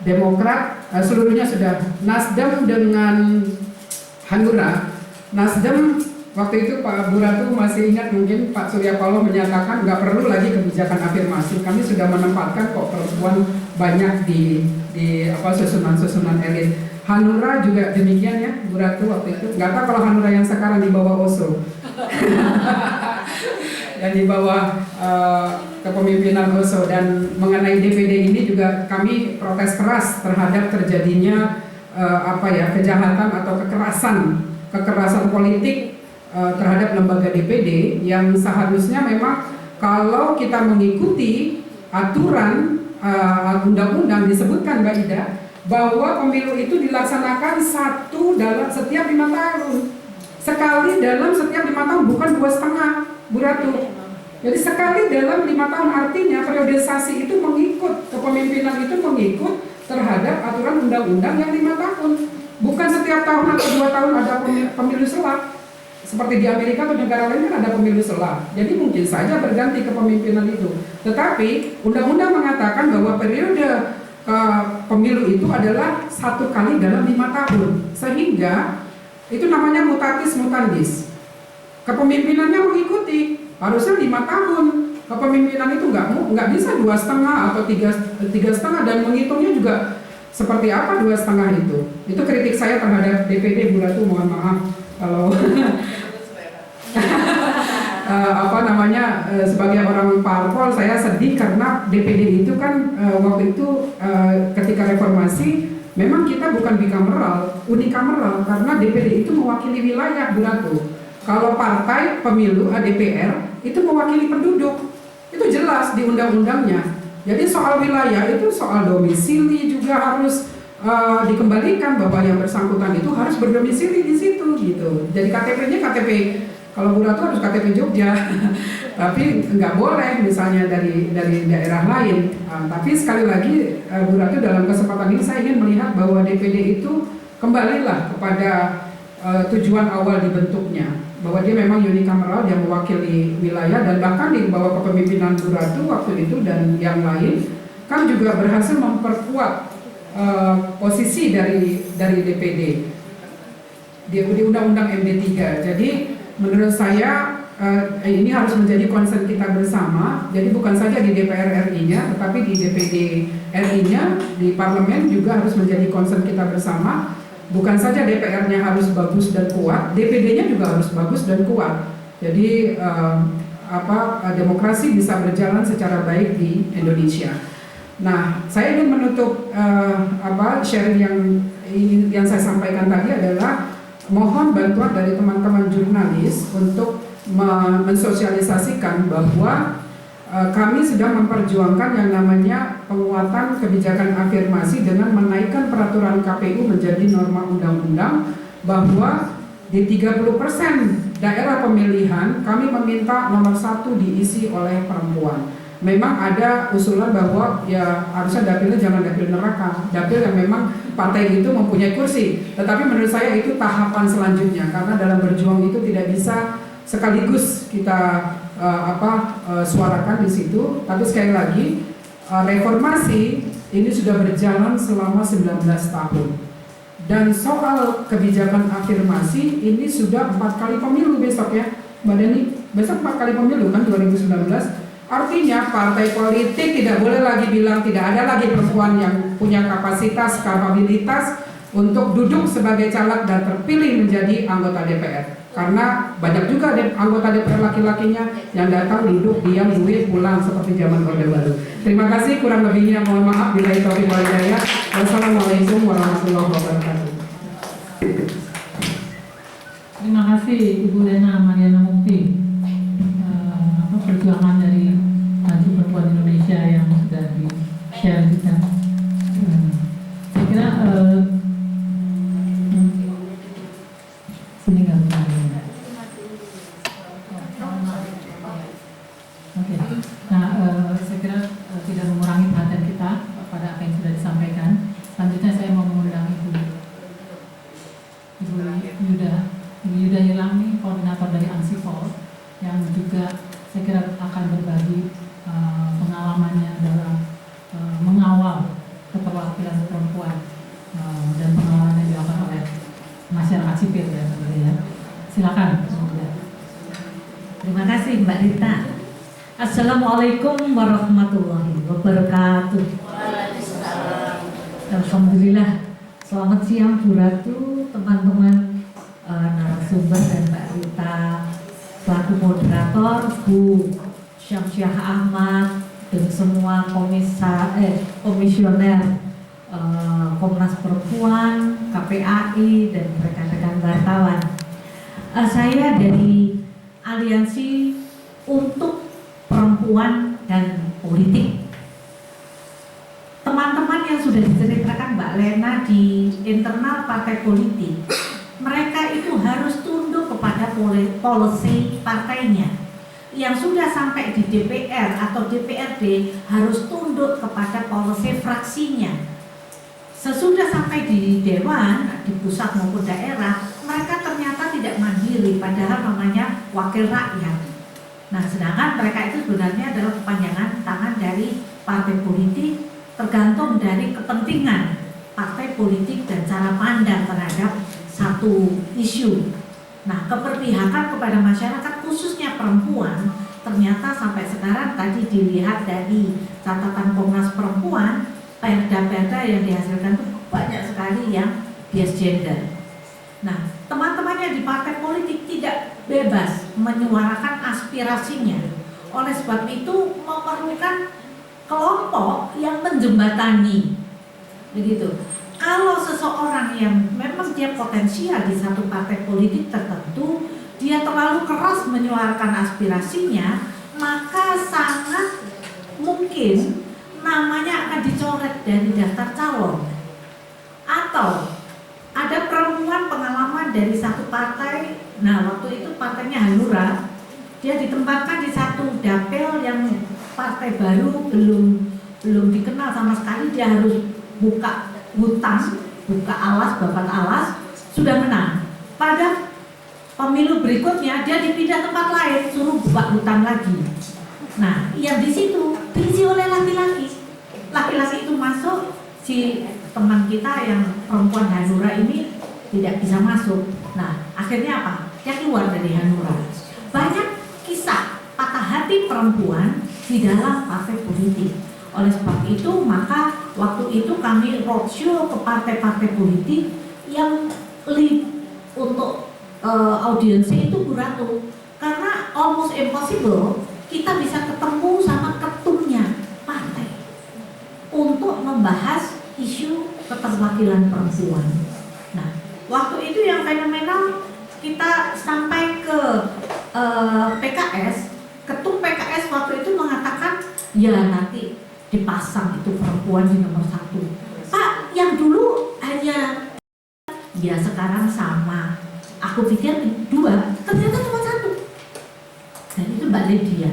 Demokrat seluruhnya sudah. Nasdem dengan Hanura, Nasdem waktu itu Pak Buratu masih ingat mungkin Pak Surya Paloh menyatakan nggak perlu lagi kebijakan afirmasi, kami sudah menempatkan kok perempuan banyak di susunan elit. Hanura juga demikian ya, Buratu waktu itu. Nggak tahu kalau Hanura yang sekarang di bawah Oso. Dan di bawah kepemimpinan Oso. Dan mengenai DPD ini juga kami protes keras terhadap terjadinya kejahatan atau kekerasan politik terhadap lembaga DPD yang seharusnya memang kalau kita mengikuti aturan undang-undang disebutkan Mbak Ida bahwa pemilu itu dilaksanakan setiap 5 tahun. Sekali dalam setiap 5 tahun, bukan 2,5, Bu Ratu. Jadi sekali dalam 5 tahun, artinya periodisasi itu mengikut, kepemimpinan itu mengikut terhadap aturan undang-undang yang 5 tahun. Bukan setiap tahun atau 2 tahun ada pemilu selah. Seperti di Amerika atau negara lain kan ada pemilu selah. Jadi mungkin saja berganti kepemimpinan itu. Tetapi undang-undang mengatakan bahwa periode pemilu itu adalah 1 kali dalam 5 tahun, sehingga itu namanya mutatis mutandis. Kepemimpinannya mengikuti, harusnya 5 tahun. Kepemimpinan itu nggak bisa 2,5 atau 3,5 dan menghitungnya juga seperti apa 2,5 itu. Itu kritik saya terhadap DPD, Bu Ratu, mohon maaf kalau sebagai orang parpol saya sedih karena DPD itu kan waktu itu ketika reformasi memang kita bukan bikameral, unikameral karena DPD itu mewakili wilayah, Bu Ratu. Kalau partai pemilu DPR itu mewakili penduduk, itu jelas di undang-undangnya. Jadi soal wilayah itu soal domisili juga harus dikembalikan bahwa yang bersangkutan itu harus berdomisili di situ gitu. Jadi KTP-nya KTP. Kalau Bu Ratu harus KTP Jogja, tapi nggak boleh misalnya dari daerah lain. Tapi sekali lagi Bu Ratu dalam kesempatan ini saya ingin melihat bahwa DPD itu kembalilah kepada tujuan awal dibentuknya, bahwa dia memang unikameral yang mewakili wilayah dan bahkan di bawah kepemimpinan Bu Ratu waktu itu dan yang lain kan juga berhasil memperkuat posisi dari DPD di Undang-Undang MD3. Jadi menurut saya ini harus menjadi concern kita bersama. Jadi bukan saja di DPR RI-nya, tetapi di DPD RI-nya, di parlemen juga harus menjadi concern kita bersama. Bukan saja DPR-nya harus bagus dan kuat, DPD-nya juga harus bagus dan kuat. Jadi demokrasi bisa berjalan secara baik di Indonesia. Nah, saya ingin menutup sharing yang saya sampaikan tadi adalah mohon bantuan dari teman-teman jurnalis untuk mensosialisasikan bahwa kami sedang memperjuangkan yang namanya penguatan kebijakan afirmasi dengan menaikkan peraturan KPU menjadi norma undang-undang, bahwa di 30% daerah pemilihan kami meminta nomor 1 diisi oleh perempuan. Memang ada usulan bahwa ya harusnya dapilnya jangan dapil neraka, dapil yang memang partai itu mempunyai kursi. Tetapi menurut saya itu tahapan selanjutnya, karena dalam berjuang itu tidak bisa sekaligus kita suarakan di situ. Tapi sekali lagi reformasi ini sudah berjalan selama 19 tahun. Dan soal kebijakan afirmasi ini sudah 4 kali pemilu besok ya, Mbak Deni. Besok 4 kali pemilu kan 2019. Artinya partai politik tidak boleh lagi bilang tidak ada lagi perempuan yang punya kapabilitas untuk duduk sebagai caleg dan terpilih menjadi anggota DPR. Karena banyak juga anggota DPR laki-lakinya yang datang duduk diam duit pulang seperti zaman Orde Baru. Terima kasih, kurang lebihnya mohon maaf. Billahi taufiq wal hidayah. Wassalamualaikum warahmatullahi wabarakatuh. Terima kasih Ibu Lena Mariana Mukti. Perjuangan dari Maju Perempuan Indonesia yang sudah di-share kita. Saya kira sini nggak bisa. Oke. Nah, saya kira tidak mengurangi perhatian kita pada apa yang sudah disampaikan. Selanjutnya saya mau mengundang Ibu Yuda Hilami, koordinator dari ANSIPOL. masyarakat sipil ya, sebenarnya. Silakan. Terima kasih Mbak Rita. Assalamualaikum warahmatullahi wabarakatuh. Alhamdulillah. Selamat siang Bu Ratu, teman-teman narasumber dan Mbak Rita selaku moderator, Bu Syamsiah Ahmad dan semua komisioner Komnas Perempuan, KPAI dan rekan-rekan wartawan. Saya dari Aliansi untuk Perempuan dan Politik. Teman-teman yang sudah diceritakan Mbak Lena di internal partai politik, mereka itu harus tunduk kepada policy partainya. Yang sudah sampai di DPR atau DPRD harus tunduk kepada policy fraksinya. Sesudah sampai di Dewan, di pusat maupun daerah, mereka ternyata tidak mandiri, padahal namanya wakil rakyat. Nah, sedangkan mereka itu sebenarnya adalah kepanjangan tangan dari partai politik, tergantung dari kepentingan partai politik dan cara pandang terhadap satu isu. Nah, keberpihakan kepada masyarakat khususnya perempuan ternyata sampai sekarang tadi dilihat dari catatan Komnas Perempuan, perda-perda yang dihasilkan itu banyak sekali yang bias gender. Nah, teman-temannya di partai politik tidak bebas menyuarakan aspirasinya. Oleh sebab itu memerlukan kelompok yang menjembatani, begitu. Kalau seseorang yang memang dia potensial di satu partai politik tertentu, dia terlalu keras menyuarakan aspirasinya, maka sangat mungkin namanya akan dicoret dari daftar calon. Atau ada perempuan pengalaman dari satu partai, nah waktu itu partainya Hanura, dia ditempatkan di satu dapil yang partai baru belum dikenal sama sekali, dia harus buka hutang, buka alas, babat alas, sudah menang. Pada pemilu berikutnya dia dipindah tempat lain, suruh buka hutang lagi. Nah, yang di situ diisi oleh laki-laki. Laki-laki itu masuk, si teman kita yang perempuan Hanura ini tidak bisa masuk. Nah, akhirnya apa? Dia keluar dari Hanura. Banyak kisah patah hati perempuan di dalam partai politik. Oleh sebab itu, maka waktu itu kami roadshow ke partai-partai politik yang lead untuk audiensi itu Bu Ratu. Karena almost impossible kita bisa ketemu sama ketumnya partai untuk membahas isu keterwakilan perempuan. Nah, waktu itu yang fenomenal, kita sampai ke PKS, ketum PKS waktu itu mengatakan, ya nanti dipasang itu perempuan di nomor 1. Pak, yang dulu hanya, ya sekarang sama. Aku pikir 2, ternyata cuma 1. Dan itu Mbak Lydia.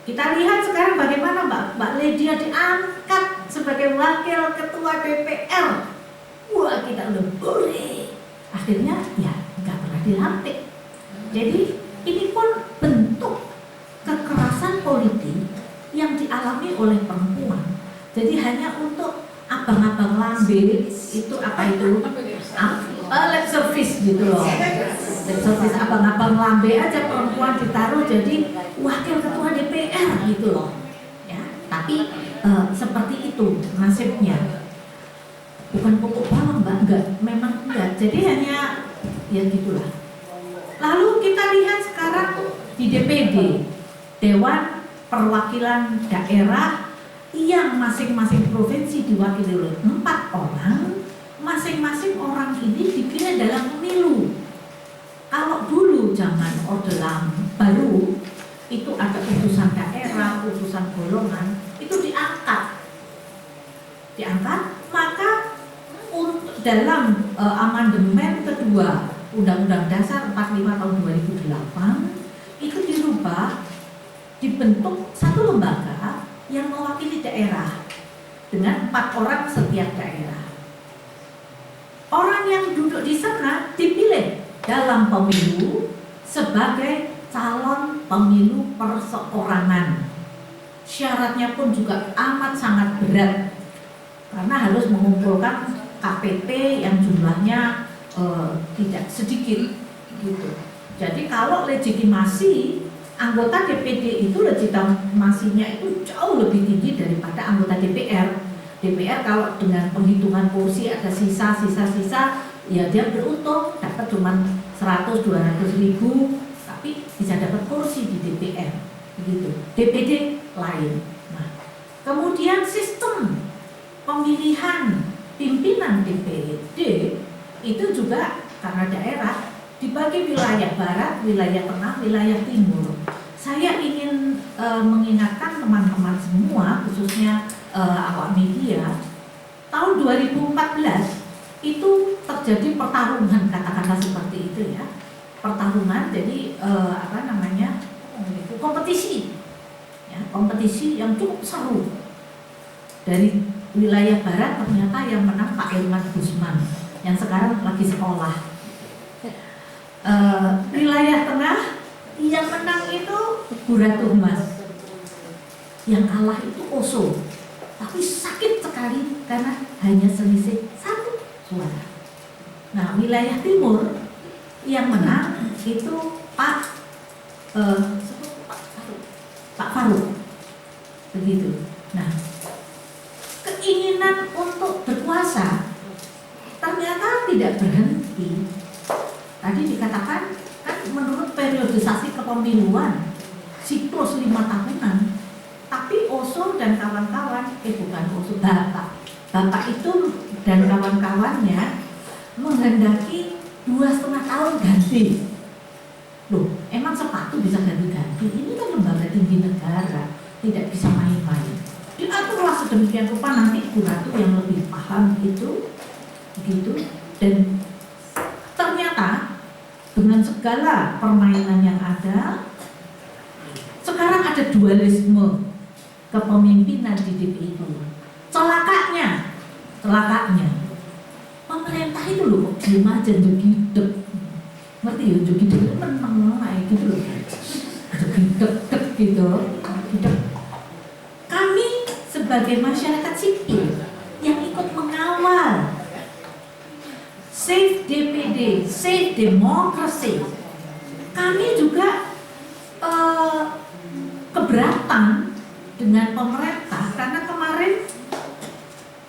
Kita lihat sekarang bagaimana Mbak Lydia diangkat sebagai wakil ketua DPR. Wah, kita udah boleh. Akhirnya ya nggak pernah dilantik. Jadi ini pun bentuk kekerasan politik yang dialami oleh perempuan. Jadi hanya untuk abang-abang lambe itu apa itu? Lip service gitu loh. Lip service abang-abang lambe aja perempuan ditaruh jadi wakil ketua DPR gitu loh. Ya, tapi seperti itu nasibnya. Bukan pokok banget Mbak, enggak, memang enggak. Jadi hanya ya gitulah. Lalu kita lihat sekarang di DPD, Dewan Perwakilan Daerah, yang masing-masing provinsi diwakili oleh 4 orang, masing-masing orang ini dipilih dalam pemilu. Kalau dulu zaman Orde Lama baru itu ada utusan daerah, utusan golongan, itu diangkat, maka dalam amandemen kedua Undang-Undang Dasar 45 tahun 2008 itu dirubah, dibentuk satu lembaga yang mewakili daerah dengan 4 orang setiap daerah. Orang yang duduk di sana dipilih dalam pemilu sebagai calon pemilu perseorangan. Syaratnya pun juga amat sangat berat karena harus mengumpulkan KPP yang jumlahnya tidak sedikit gitu. Jadi kalau legitimasi anggota DPD itu legitimasinya itu jauh lebih tinggi daripada anggota DPR. DPR kalau dengan penghitungan kursi ada sisa, ya dia beruntung dapat cuma 100-200 ribu, tapi bisa dapat kursi di DPR, begitu. DPD lain. Nah, kemudian sistem pemilihan pimpinan DPD itu juga karena daerah dibagi wilayah barat, wilayah tengah, wilayah timur. Saya ingin mengingatkan teman-teman semua, khususnya awak media, tahun 2014 itu terjadi pertarungan, katakanlah seperti itu ya, pertarungan, jadi kompetisi, ya, kompetisi yang cukup seru. Dari wilayah barat ternyata yang menang Pak Irman Gusman, yang sekarang lagi sekolah. Wilayah tengah yang menang itu Bu Ratu Mas, yang kalah itu Oso, tapi sakit sekali karena hanya selisih 1 suara. Nah, wilayah timur yang menang itu Pak Faruk, begitu. Nah, keinginan untuk berkuasa ternyata tidak berhenti. Tadi dikatakan kan menurut periodisasi kepemiluan siklus 5 tahunan, tapi Oso dan kawan-kawan, bukan Oso, Bapak itu dan kawan-kawannya menghendaki 2,5 tahun ganti. Loh, emang sepatu bisa ganti-ganti? Ini kan lembaga tinggi negara, tidak bisa main-main. Diaturlah sedemikian rupa, nanti Bu Ratu yang lebih paham itu, begitu. Dan ternyata dengan segala permainan yang ada, sekarang ada dualisme kepemimpinan di DPD. Celakanya, pemerintah itu loh kok diem aja jogidek, ngerti ya, jogidek itu menang kayak gitu loh, jogidek gitu. Kami sebagai masyarakat sipil yang ikut mengawal Save DPD, Save Democracy, kami juga keberatan dengan pemerintah karena kemarin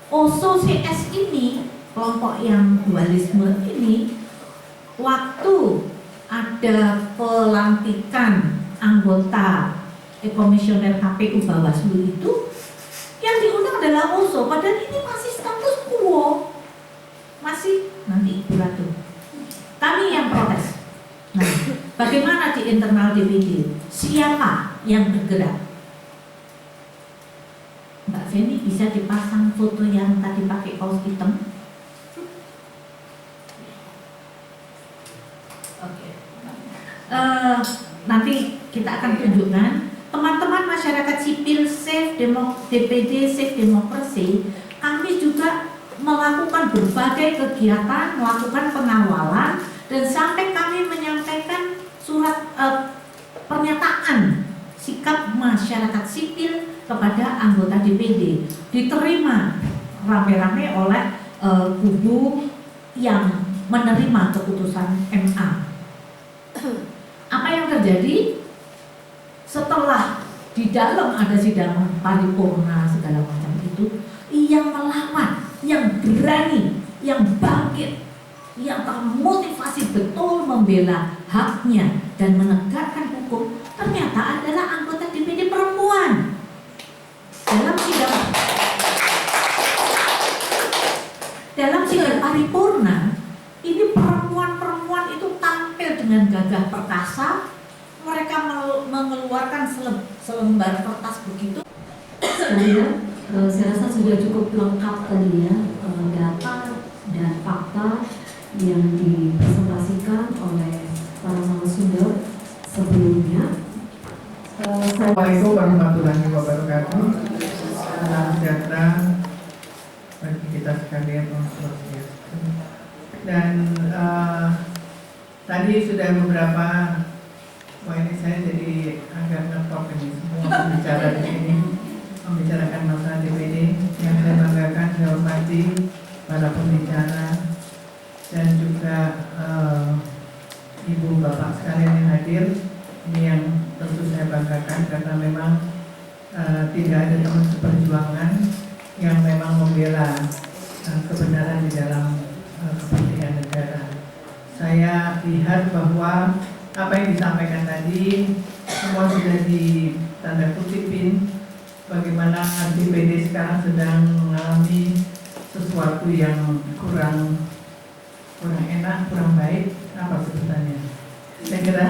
Oso CS ini, kelompok yang dualisme ini, waktu ada pelantikan anggota komisioner KPU Bawaslu itu, yang diundang adalah Oso, padahal ini masih status quo, masih nanti Ibu Ratu. Kami yang protes. Nah, bagaimana di internal DPD? Siapa yang bergerak? Mbak Feni bisa dipasang foto yang tadi pakai kaos hitam? Oke. Nanti kita akan tunjukkan teman-teman masyarakat sipil Save DPD, Save Democracy. Kami juga melakukan berbagai kegiatan, melakukan pengawalan, dan sampai kami menyampaikan surat pernyataan sikap masyarakat sipil kepada anggota DPD, diterima rame-rame oleh kubu yang menerima keputusan MA. Apa yang terjadi? Setelah di dalam ada sidang paripurna segala macam itu, yang melawan, yang berani, yang bangkit, yang termotivasi betul membela haknya dan menegakkan hukum, ternyata adalah anggota DPD perempuan. Dalam sidang paripurna ini, perempuan-perempuan itu tampil dengan gagah perkasa. Mereka mengeluarkan selembar kertas begitu. Saya rasa sudah cukup lengkap tadi ya, data dan fakta yang dipresentasikan oleh para narasumber sebelumnya. Assalamualaikum warahmatullahi wabarakatuh. Salam sejahtera bagi kita sekalian. Dan tadi sudah beberapa, ini saya jadi agak ngetop ini semua pembicara di sini membicarakan masalah DPD. Yang saya banggakan, saya hormati para pembicara dan juga juga ibu bapak sekalian yang hadir. Ini yang tentu saya banggakan karena memang tidak ada teman seperjuangan yang memang membela kebenaran di dalam kepentingan negara. Saya lihat bahwa apa yang disampaikan tadi semua sudah ditanda kutipin, bagaimana DPD sekarang sedang mengalami sesuatu yang kurang enak, kurang baik, apa sebutannya. Saya kira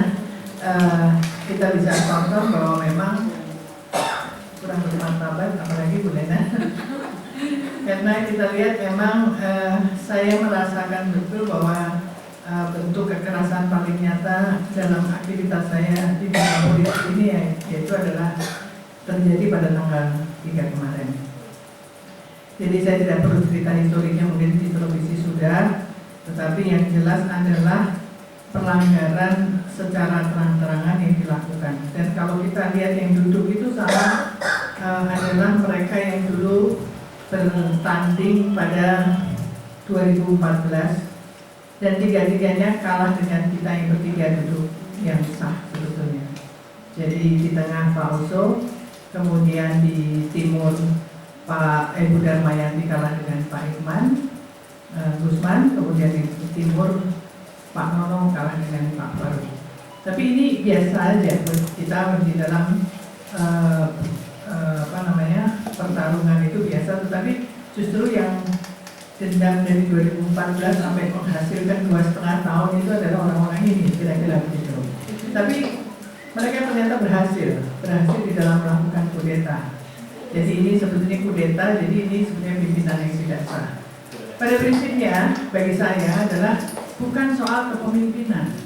kita bisa contoh bahwa memang kurang bermartabat, apalagi Bu Lena. Karena kita lihat memang saya merasakan betul bahwa bentuk kekerasan paling nyata dalam aktivitas saya di bidang politik ini yaitu adalah terjadi pada tanggal 3 kemarin. Jadi saya tidak perlu cerita historinya, mungkin di televisi sudah, tetapi yang jelas adalah pelanggaran secara terang-terangan yang dilakukan. Dan kalau kita lihat yang duduk itu sama adalah mereka yang dulu bertanding pada 2014 dan tiga-tiganya kalah dengan kita yang bertiga duduk yang sah sebetulnya. Jadi di tengah Pak Oso, kemudian di timur Pak Ibu Darmayanti kalah dengan Pak Irman Gusman, kemudian di timur Pak Nono kalah dengan Pak Faruk. Tapi ini biasa aja buat kita di dalam pertarungan itu biasa. Tetapi justru yang dendam dari 2014 sampai menghasilkan 2,5 tahun itu adalah orang-orang ini, kira-kira begitu. Tapi mereka ternyata berhasil di dalam melakukan kudeta. Jadi ini sebetulnya kudeta, jadi ini sebenarnya pimpinan yang tidak sah. Pada prinsipnya bagi saya adalah bukan soal kepemimpinan,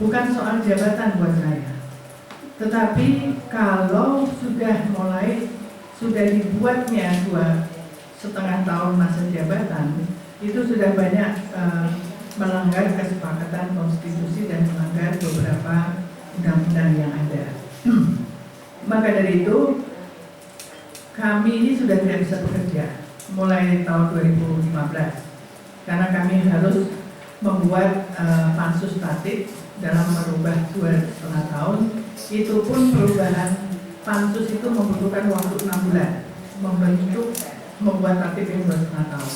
bukan soal jabatan buat saya. Tetapi kalau sudah dibuatnya 2,5 tahun masa jabatan, itu sudah banyak melanggar kesepakatan konstitusi dan melanggar beberapa undang-undang yang ada. Maka dari itu kami ini sudah tidak bisa bekerja mulai tahun 2015 karena kami harus membuat pansus tatip dalam merubah 2,5 tahun. Itu pun perubahan pansus itu membutuhkan waktu 6 bulan membuat tatip yang 2,5 tahun.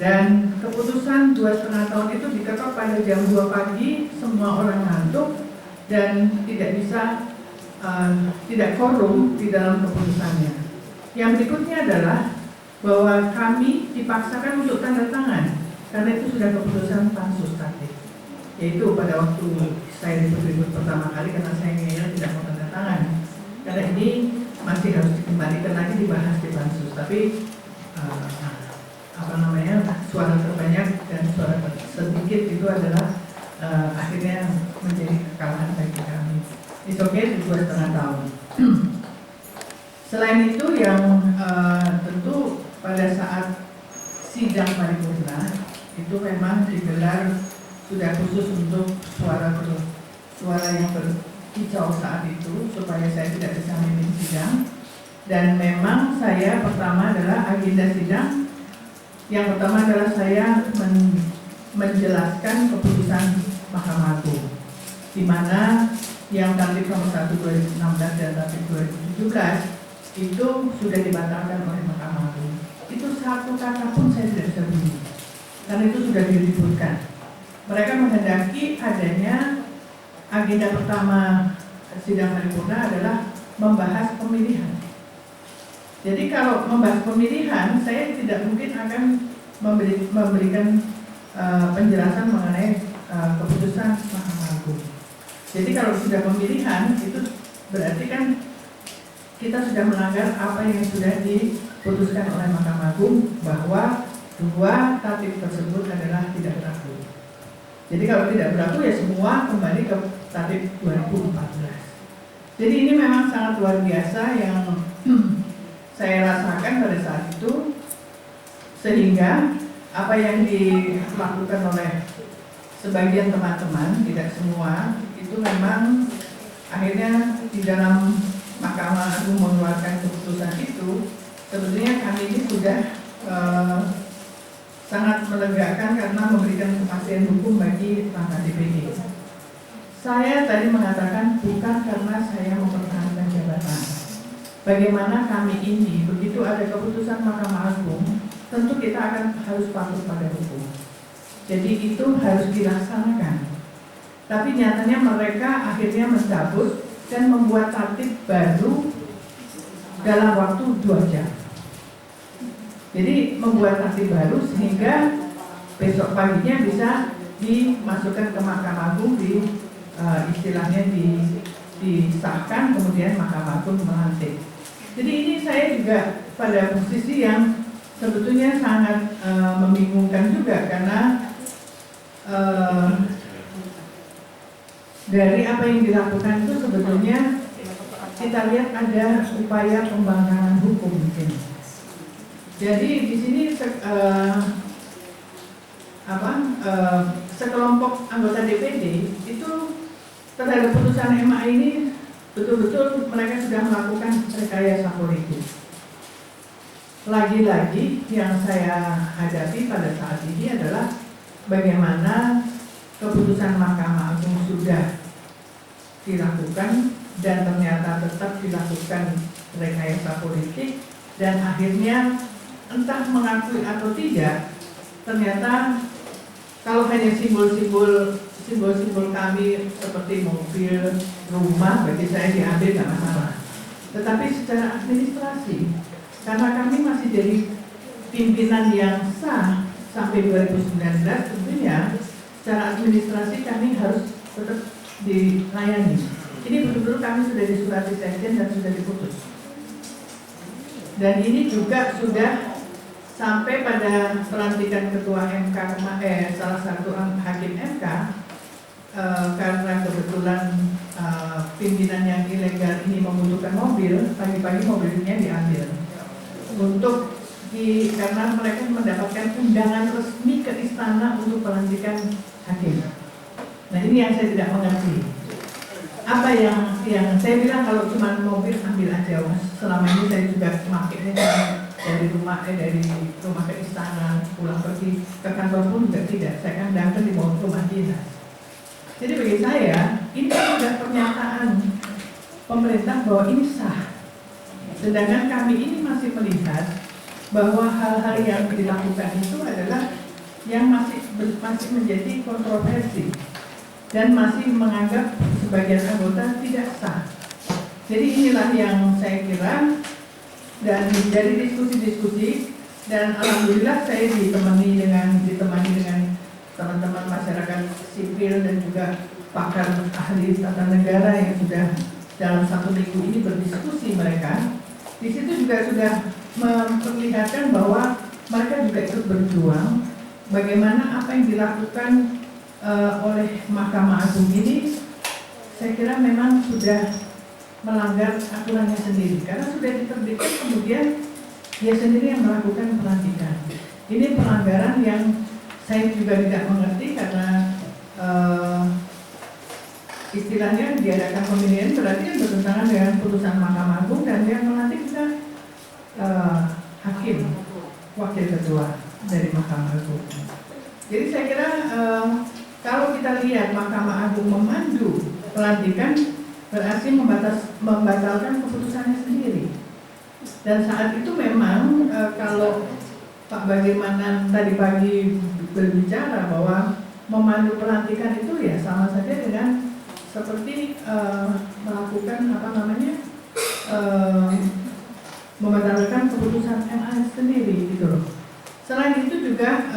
Dan keputusan 2,5 tahun itu diketok pada jam 2 pagi, semua orang ngantuk dan tidak bisa tidak korum di dalam keputusannya. Yang berikutnya adalah bahwa kami dipaksakan untuk tanda tangan karena itu sudah keputusan pansus tatip. Yaitu pada waktu saya disebut pertama kali karena saya ngeyel tidak mau tanda tangan. Karena ini masih harus dikembalikan lagi dibahas di pansus. Tapi suara terbanyak dan suara sedikit itu adalah akhirnya menjadi kekalahan bagi kami. It's okay, 2,5 tahun. Selain itu yang tentu pada saat sidang paripurna itu memang digelar sudah khusus untuk suara yang berkicau saat itu supaya saya tidak bisa memimpin sidang. Dan memang saya pertama adalah agenda sidang yang pertama adalah saya menjelaskan keputusan Mahkamah Agung, di mana yang tatip nomor 1 2016 dan tatip 2017 itu sudah dibatalkan oleh Mahkamah Agung. Itu satu kata pun saya tidak bisa bunyi, karena itu sudah diributkan. Mereka menghendaki adanya agenda pertama sidang paripurna adalah membahas pemilihan. Jadi kalau membahas pemilihan, saya tidak mungkin akan memberikan penjelasan mengenai keputusan Mahkamah Agung. Jadi kalau sudah pemilihan, itu berarti kan kita sudah melanggar apa yang sudah diputuskan oleh Mahkamah Agung bahwa 2 tatip tersebut adalah tidak berlaku. Jadi kalau tidak berlaku ya semua kembali ke tatip 2014. Jadi ini memang sangat luar biasa yang saya rasakan pada saat itu, sehingga apa yang dilakukan oleh sebagian teman-teman, tidak semua, itu memang akhirnya di dalam Mahkamah Agung mengeluarkan keputusan itu, sebetulnya kami ini sudah sangat melegakan karena memberikan kepastian hukum bagi langkah DPD. Saya tadi mengatakan bukan karena saya mempertahankan jabatan. Bagaimana kami ini, begitu ada keputusan Mahkamah Agung, tentu kita akan harus patuh pada hukum. Jadi itu harus dilaksanakan. Tapi nyatanya mereka akhirnya mencabut dan membuat tatib baru dalam waktu 2 jam. Jadi membuat tatib baru sehingga besok paginya bisa dimasukkan ke Mahkamah Agung, istilahnya disahkan, kemudian Mahkamah Agung melantik. Jadi ini saya juga pada posisi yang sebetulnya sangat membingungkan juga karena dari apa yang dilakukan itu sebetulnya kita lihat ada upaya pembangkangan hukum mungkin. Jadi di sini sekelompok anggota DPD itu terhadap putusan MA ini betul-betul mereka sudah melakukan rekayasa politik. Lagi-lagi yang saya hadapi pada saat ini adalah bagaimana keputusan Mahkamah Agung sudah dilakukan dan ternyata tetap dilakukan rekayasa politik dan akhirnya entah mengakui atau tidak, ternyata kalau hanya simbol-simbol kami seperti mobil, rumah, bagi saya diambil nggak masalah. Tetapi secara administrasi, karena kami masih jadi pimpinan yang sah sampai 2019, tentunya secara administrasi kami harus tetap dilayani. Ini betul-betul kami sudah disurati sekjen dan sudah diputus. Dan ini juga sudah sampai pada pelantikan ketua MK, salah satu hakim MK, karena kebetulan pimpinan yang ilegal ini membutuhkan mobil, pagi-pagi mobilnya diambil karena mereka mendapatkan undangan resmi ke istana untuk pelantikan hakim. Nah ini yang saya tidak mengerti. Apa yang saya bilang kalau cuma mobil ambil aja, selama ini saya juga makanya dari rumah ke istana, pulang pergi ke kantor pun juga tidak. Saya kan datang di bawah rumah dinas. Jadi bagi saya ini sudah pernyataan pemerintah bahwa ini sah. Sedangkan kami ini masih melihat bahwa hal-hal yang dilakukan itu adalah yang masih menjadi kontroversi dan masih menganggap sebagian anggota tidak sah. Jadi inilah yang saya kira, dan dari diskusi-diskusi, dan alhamdulillah saya ditemani dengan teman-teman masyarakat sipil dan juga pakar ahli tata negara yang sudah dalam 1 minggu ini berdiskusi mereka. Di situ juga sudah memperlihatkan bahwa mereka juga ikut berjuang bagaimana apa yang dilakukan oleh Mahkamah Agung ini, saya kira memang sudah melanggar aturannya sendiri karena sudah diterbitkan, kemudian dia sendiri yang melakukan pelantikan. Ini pelanggaran yang saya juga tidak mengerti karena istilahnya diadakan pemilihan berarti kan bertentangan dengan putusan Mahkamah Agung dan yang melantik kita hakim wakil ketua dari Mahkamah Agung. Jadi saya kira kalau kita lihat Mahkamah Agung memandu pelantikan berarti membatalkan keputusannya sendiri. Dan saat itu memang kalau Pak bagaimana tadi pagi berbicara bahwa memandu pelantikan itu ya sama saja dengan seperti melakukan membatalkan keputusan MA sendiri gitu loh. Selain itu juga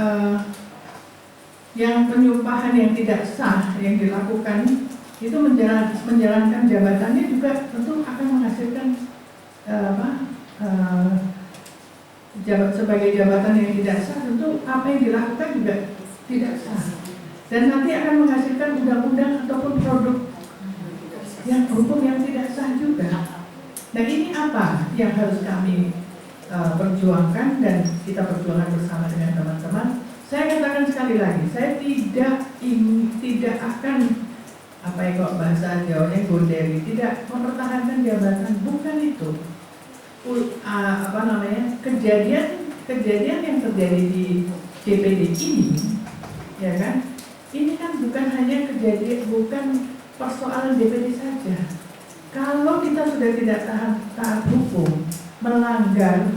yang penyumpahan yang tidak sah yang dilakukan itu menjalankan jabatannya juga tentu akan menghasilkan sebagai jabatan yang tidak sah, tentu apa yang dilakukan juga tidak sah dan nanti akan menghasilkan undang-undang ataupun produk yang hukum yang tidak sah juga. Nah ini apa yang harus kami perjuangkan dan kita perjuangkan bersama dengan teman-teman. Saya katakan sekali lagi, saya tidak akan kok bahasa Jawanya gondeli, tidak mempertahankan jabatan, bukan itu. Kejadian yang terjadi di DPD ini, ya kan? Ini kan bukan hanya kejadian, bukan persoalan DPD saja. Kalau kita sudah tidak taat hukum, melanggar,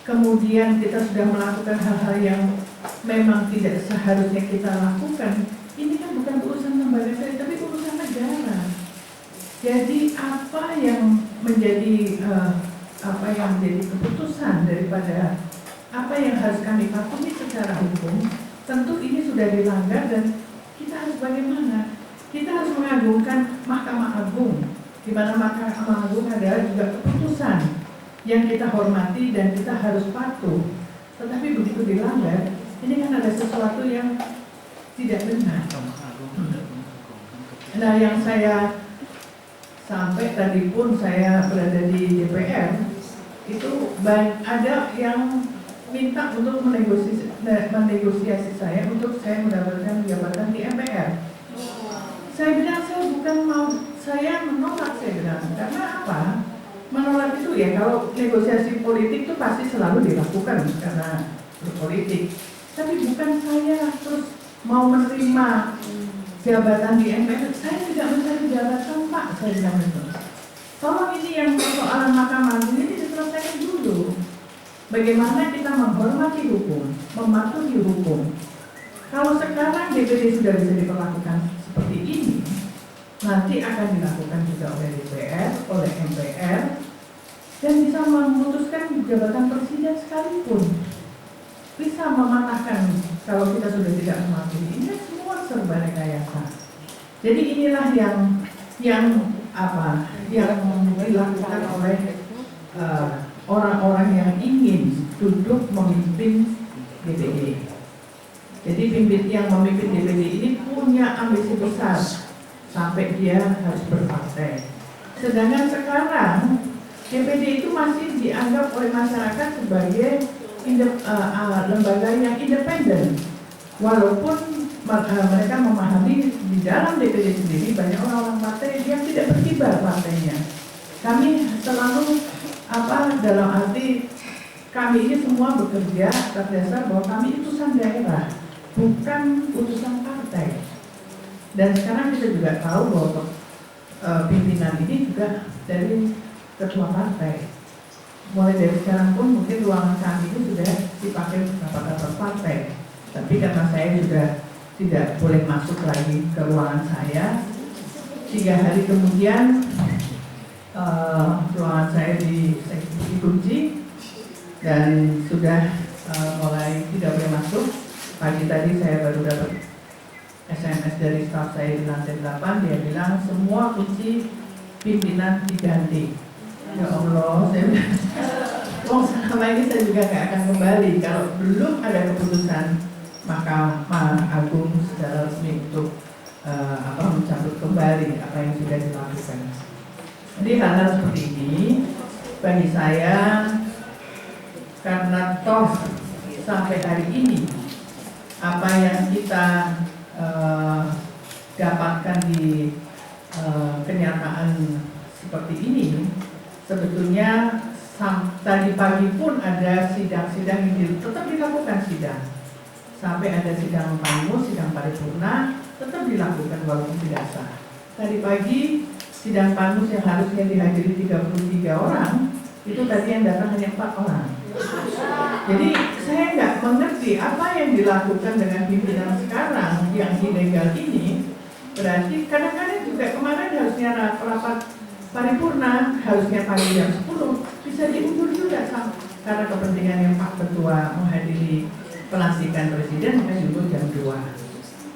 kemudian kita sudah melakukan hal-hal yang memang tidak seharusnya kita lakukan, ini kan bukan urusan lembaga saya, tapi urusan negara. Jadi apa yang menjadi keputusan daripada apa yang harus kami patuhi secara hukum, tentu ini sudah dilanggar dan kita harus bagaimana? Kita harus mengagungkan Mahkamah Agung, di mana Mahkamah Agung adalah juga keputusan yang kita hormati dan kita harus patuh. Tetapi begitu dilanggar, ini kan ada sesuatu yang tidak benar. Nah, yang saya sampai tadi pun saya berada di DPR, itu ada yang minta untuk menegosiasi saya untuk saya mendapatkan jabatan di MPR. Saya bilang saya menolak, saya bilang, karena apa? Menolak itu ya, kalau negosiasi politik itu pasti selalu dilakukan karena berpolitik. Tapi bukan saya terus mau menerima jabatan di MPR, saya tidak mencari jabatan, Pak, saya bilang itu. Tolong ini yang persoalan Mahkamah Agung ini diselesaikan dulu. Bagaimana kita menghormati hukum, mematuhi hukum. Kalau sekarang DPD sudah bisa diperlakukan seperti ini, nanti akan dilakukan juga oleh DPR, oleh MPR, dan bisa memutuskan jabatan presiden sekalipun. Bisa mematahkan kalau kita sudah tidak mematuhi. Ini semua serba rekayasa. Jadi inilah yang dilakukan oleh orang-orang yang ingin duduk memimpin DPD. Jadi yang memimpin DPD ini punya ambisi besar sampai dia harus berpartai. Sedangkan sekarang DPD itu masih dianggap oleh masyarakat sebagai lembaga yang independen. Walaupun mereka memahami di dalam DPD sendiri banyak orang-orang partai yang tidak berkibar partainya. Kami selalu dalam arti kami ini semua bekerja atas dasar bahwa kami utusan daerah, bukan utusan partai. Dan sekarang kita juga tahu bahwa pimpinan ini juga dari ketua partai. Mulai dari sekarang pun mungkin ruangan kami ini sudah dipakai rapat-rapat partai. Tapi karena saya juga tidak boleh masuk lagi ke ruangan saya, 3 hari kemudian ruangan saya dikunci dan sudah mulai tidak boleh masuk. Pagi tadi saya baru dapat SMS dari staf saya di lantai 8, dia bilang semua kunci pimpinan diganti. Ya Allah, saya bilang, selama ini saya juga nggak akan kembali kalau belum ada keputusan Mahkamah Agung secara resmi untuk mencabut kembali apa yang sudah dilakukan. Jadi hal-hal seperti ini bagi saya, karena toh sampai hari ini apa yang kita dapatkan di kenyataan seperti ini, sebetulnya tadi pagi pun ada sidang-sidang yang tetap dilakukan sidang. Sampai ada sidang panmus, sidang paripurna, tetap dilakukan walaupun tidak sah. Tadi pagi sidang panmus yang harusnya dihadiri 33 orang, itu tadi yang datang hanya 4 orang. Jadi saya nggak mengerti apa yang dilakukan dengan pimpinan sekarang yang ilegal ini. Berarti kadang-kadang juga kemarin harusnya rapat paripurna, harusnya pada jam 10, bisa diundur juga karena kepentingan yang Pak Ketua menghadiri pelantikan presiden maka diundur jam 2.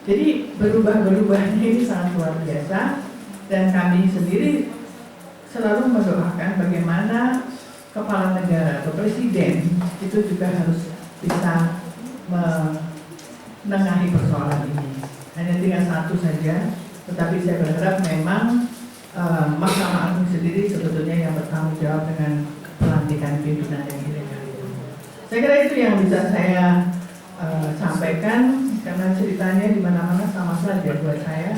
Jadi berubah-berubahnya ini sangat luar biasa, dan kami sendiri selalu mendoakan bagaimana kepala negara atau presiden itu juga harus bisa menengahi persoalan ini. Hanya tinggal satu saja, tetapi saya berharap memang Mahkamah Agung sendiri sebetulnya yang bertanggung jawab dengan pelantikan pimpinan yang ilegal itu. Saya kira itu yang bisa saya sampaikan, karena ceritanya di mana-mana sama saja buat saya.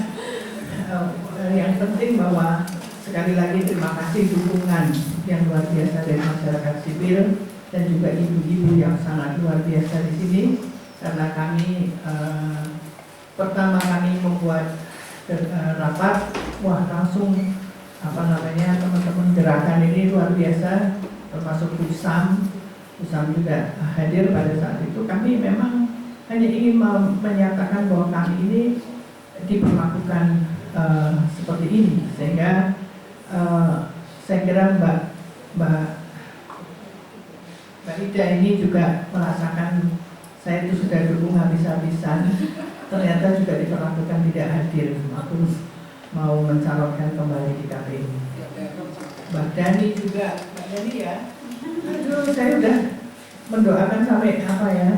Yang penting bahwa sekali lagi terima kasih dukungan yang luar biasa dari masyarakat sipil dan juga ibu-ibu yang sangat luar biasa di sini. karena kami pertama kami membuat rapat, wah langsung teman-teman gerakan ini luar biasa, termasuk Pusam juga hadir pada saat itu. Kami memang hanya ingin menyatakan bahwa kami ini diperlakukan seperti ini, sehingga saya kira Mbak Ida ini juga merasakan saya itu sudah dukung habis-habisan, ternyata juga diperlakukan tidak hadir waktu mau mencalonkan kembali di KPU. Mbak Dani juga, Mbak Dani ya, aduh saya udah mendoakan sampai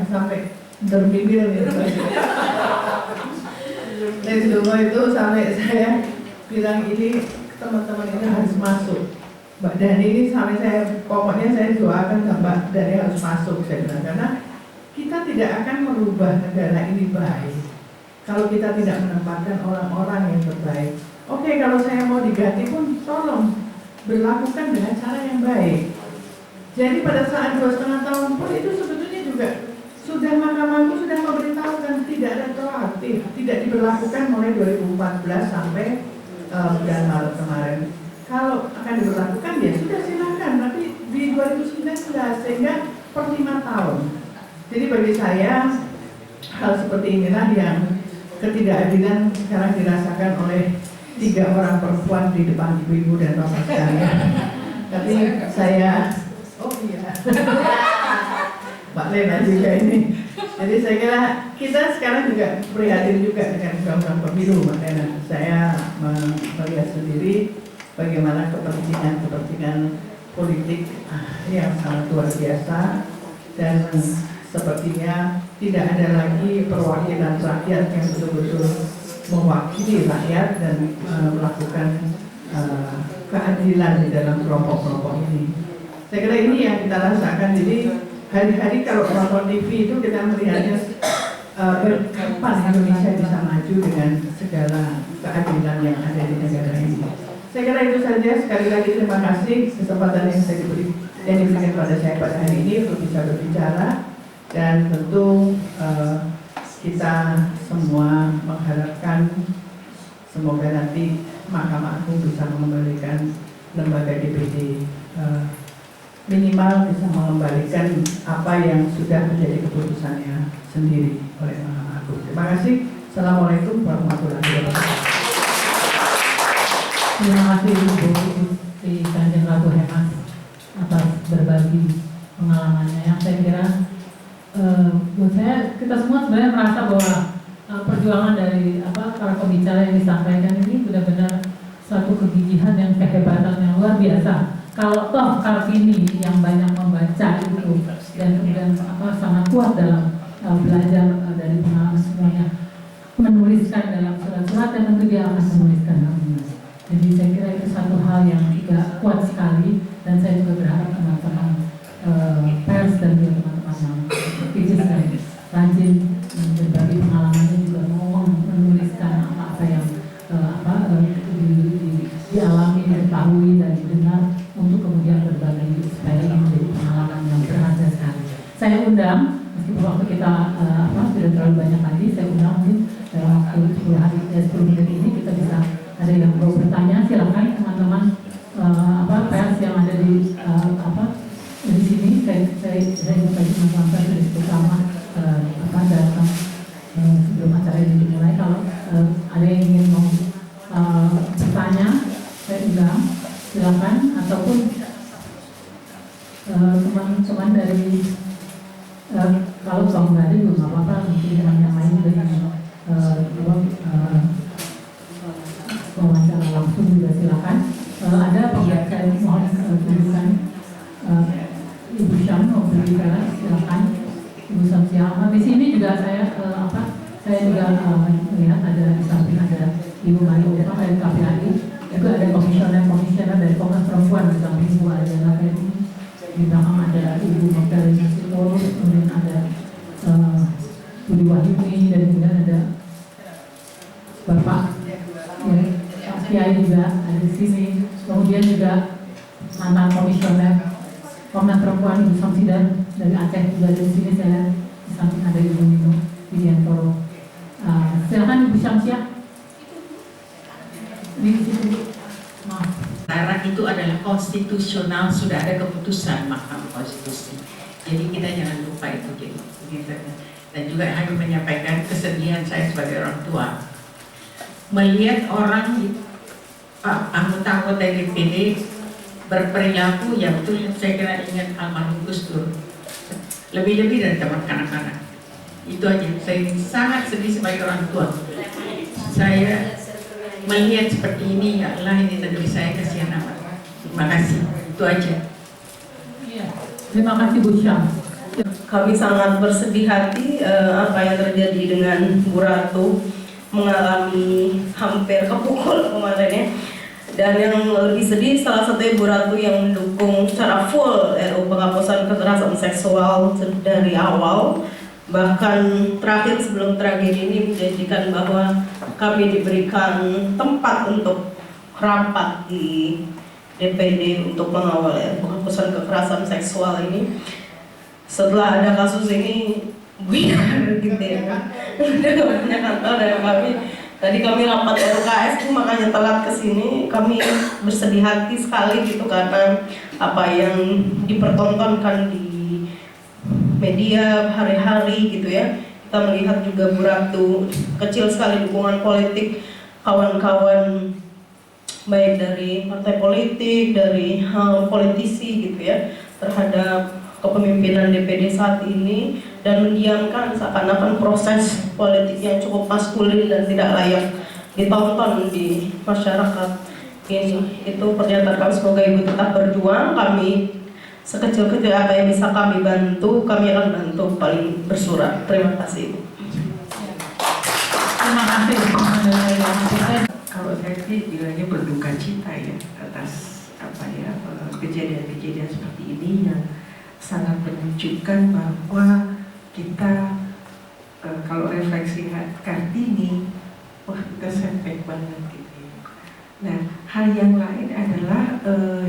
sampai terbimbing gitu. Dari dulu itu sampai saya bilang ini teman-teman ini harus masuk. Mbak Dani ini sampai pokoknya saya doakan Mbak Dani harus masuk, saya bilang, karena kita tidak akan merubah negara ini baik kalau kita tidak menempatkan orang-orang yang terbaik. Oke, kalau saya mau diganti pun tolong berlakukan dengan cara yang baik. Jadi pada saat 2,5 tahun pun itu sebetulnya juga sudah Mahkamah Agung sudah memberitahukan tidak retroaktif, tidak diberlakukan mulai 2014 sampai bulan Maret kemarin. Kalau akan diberlakukan ya sudah silakan, tapi di 2019 sehingga per 5 tahun. Jadi bagi saya hal seperti inilah yang ketidakadilan sekarang dirasakan oleh 3 orang perempuan di depan ibu-ibu dan bapak sekalian. Tapi saya, oh iya, Mbak Lena juga ini. Jadi saya kira kita sekarang juga prihatin juga dengan undang-undang pemilu, Mbak Lena. Saya melihat sendiri bagaimana kepentingan politik yang sangat luar biasa, dan sepertinya tidak ada lagi perwakilan rakyat yang betul-betul mewakili rakyat dan melakukan keadilan di dalam kelompok-kelompok ini. Saya kira ini yang kita rasakan. Jadi hari-hari kalau nonton TV itu kita melihatnya kapan Indonesia bisa maju dengan segala keadilan yang ada di negara ini. Saya kira itu saja. Sekali lagi terima kasih kesempatan yang diberikan pada saya pada hari ini untuk bisa berbicara, dan tentu kita semua mengharapkan semoga nanti Mahkamah Agung bisa mengembalikan lembaga DPD, minimal bisa mengembalikan apa yang sudah menjadi keputusannya sendiri oleh Mahkamah Agung. Terima kasih. Assalamualaikum warahmatullahi wabarakatuh. Terima kasih Ibu Sri Kanjeng Ratu Hemas atas berbagi pengalamannya yang saya kira buat saya, kita semua sebenarnya merasa bahwa perjuangan dari para pembicara yang disampaikan ini benar-benar suatu kegigihan dan kehebatan yang luar biasa. Kalau toh Kartini yang banyak membaca itu dan kemudian sangat kuat dalam belajar dari pengalaman semuanya, menuliskan dalam surat-surat, dan tentu dia akan menuliskan namun. Jadi saya kira itu satu hal yang juga kuat sekali, dan saya juga berharap teman-teman pers dan juga teman-teman yang aktivis dan rajin berbagi pengalamannya juga mau menuliskan apa yang dialami, diketahui dan didengar untuk kemudian berbagi supaya ini menjadi pengalaman yang berharga sekali. Saya undang, meskipun waktu kita tidak terlalu banyak lagi, saya undang mungkin dalam waktu 10 menit ini kita bisa ada yang mau bertanya, silakan teman-teman pers yang ada di sini. Saya ingin bagi teman-teman dari pertama datang sebelum acara ini dimulai. Kalau ada yang ingin mau bertanya, saya undang, silakan. Ataupun teman-teman dari kalau nggak ada juga nggak apa-apa, mungkin teman yang lain dengan wawancara langsung juga silakan. Ada pihak saya mohon tunjukkan Ibu Syam mau berbicara, silakan Ibu Samsia. Di sini juga saya juga melihat ada di samping ada Ibu Mario dari KPAI, juga ada komisioner dari Komnas Perempuan di samping Ibu Adela Fedi. Di belakang ada Ibu Magdalena Sitorus, kemudian ada Budi Wahyuni, dan kemudian ada Bapak Kiai juga ada di sini. Kemudian juga mantan komisioner Komnas Perempuan Ibu Samsidan dari Aceh juga ada di sini. Saya lihat di samping ada Ibu Nino. Bu Syamsiah? Di situ. Maaf. Syarat itu adalah konstitusional, sudah ada keputusan Mahkamah Konstitusi. Jadi kita jangan lupa itu gitu. Dan juga kami menyampaikan kesedihan saya sebagai orang tua melihat orang anggota-anggota DPD berperilaku yang betul saya kira ingat almarhum Gus Dur, lebih-lebih dari teman kanak-kanak. Itu aja, saya sangat sedih sebagai orang tua. Saya melihat seperti ini, ya Allah, ini negeri saya kasihan amat. Terima kasih, itu aja. Iya. Terima kasih Bu Syam. Kami sangat bersedih hati apa yang terjadi dengan Bu Ratu, mengalami hampir kepukul kemarin ya. Dan yang lebih sedih, salah satunya Bu Ratu yang mendukung secara full RUU penghapusan kekerasan seksual dari awal. Bahkan terakhir sebelum tragedi ini menjanjikan bahwa kami diberikan tempat untuk rapat di DPD untuk mengawal penghapusan kekerasan seksual ini. Setelah ada kasus ini, buyar gitu ya kan. Udah gak punya kantor dari kami. Tadi kami rapat RUKS, makanya telat ke sini. Kami bersedih hati sekali gitu karena apa yang dipertontonkan di media hari-hari gitu ya. Kita melihat juga Bu Ratu kecil sekali dukungan politik kawan-kawan baik dari partai politik, dari politisi gitu ya terhadap kepemimpinan DPD saat ini, dan mendiamkan seakan-akan proses politik yang cukup maskulin dan tidak layak ditonton di masyarakat ini. Itu pernyataan kami, semoga Ibu tetap berjuang. Kami sekecil-kecil apa yang bisa kami bantu, kami akan bantu paling bersurat. Terima kasih Ibu. Terima kasih. Kalau saya sih bilangnya berduka cita ya atas kejadian-kejadian seperti ini yang sangat menunjukkan bahwa kita kalau refleksi Kartini, wah kita setback banget gitu. Nah, hal yang lain adalah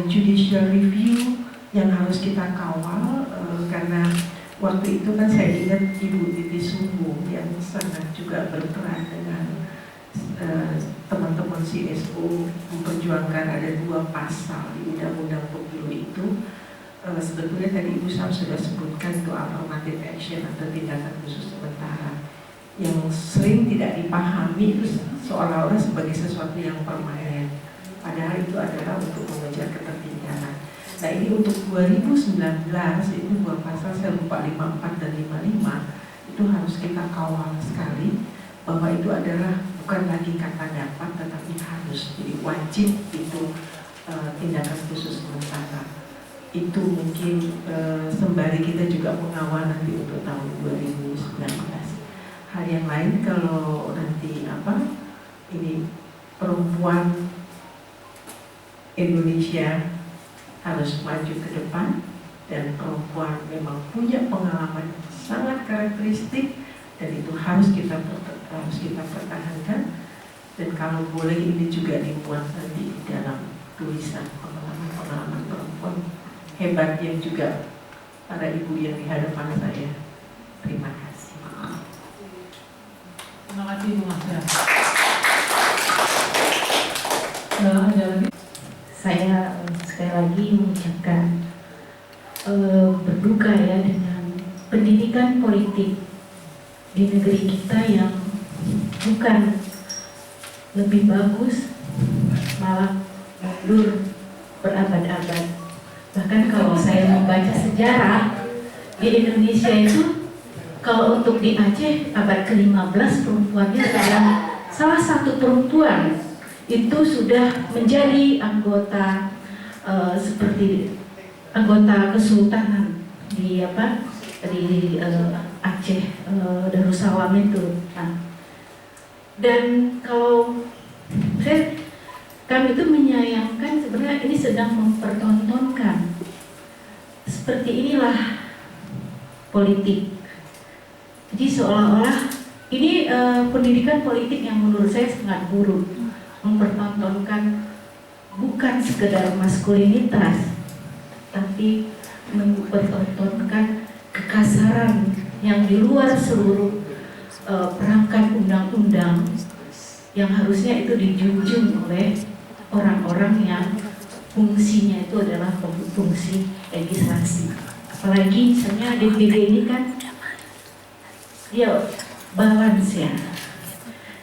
judicial review yang harus kita kawal karena waktu itu kan saya ingat Ibu Titi Sumbu yang sangat juga berperan dengan teman-teman CSO memperjuangkan ada 2 pasal di Undang-Undang Pemilu itu. Sebetulnya tadi Ibu Sam sudah sebutkan itu affirmative action atau tindakan khusus sementara yang sering tidak dipahami itu seolah-olah sebagai sesuatu yang permanen, padahal itu adalah untuk mengejar ketertinggalan. Nah ini untuk 2019 itu 2 pasal, saya lupa 54 dan 55 itu harus kita kawal sekali bahwa itu adalah bukan lagi kata dapat tetapi harus, jadi wajib itu tindakan khusus sementara. Itu mungkin sembari kita juga mengawal nanti untuk tahun 2019. Hal yang lain kalau nanti ini perempuan Indonesia harus maju ke depan dan perempuan memang punya pengalaman sangat karakteristik dan itu harus kita pertahankan, dan kalau boleh ini juga dimuat nanti di dalam tulisan pengalaman perempuan hebat yang juga para ibu yang di hadapan saya. Terima kasih. Terima kasih Bu Masya. Ada lagi? Saya sekali lagi mengucapkan berduka ya dengan pendidikan politik di negeri kita yang bukan lebih bagus, malah mundur berabad-abad. Bahkan kalau saya membaca sejarah di Indonesia itu, kalau untuk di Aceh abad ke-15 perempuannya adalah salah satu perempuan itu sudah menjadi anggota seperti anggota kesultanan di Aceh Darussalam itu. Nah, dan kalau kami itu menyayangkan sebenarnya ini sedang mempertontonkan seperti inilah politik. Jadi seolah-olah ini pendidikan politik yang menurut saya sangat buruk, mempertontonkan bukan sekedar maskulinitas, tapi mempertontonkan kekasaran yang di luar seluruh perangkat undang-undang yang harusnya itu dijunjung oleh orang-orang yang fungsinya itu adalah fungsi legislasi. Apalagi misalnya DPD ini kan dia balance ya,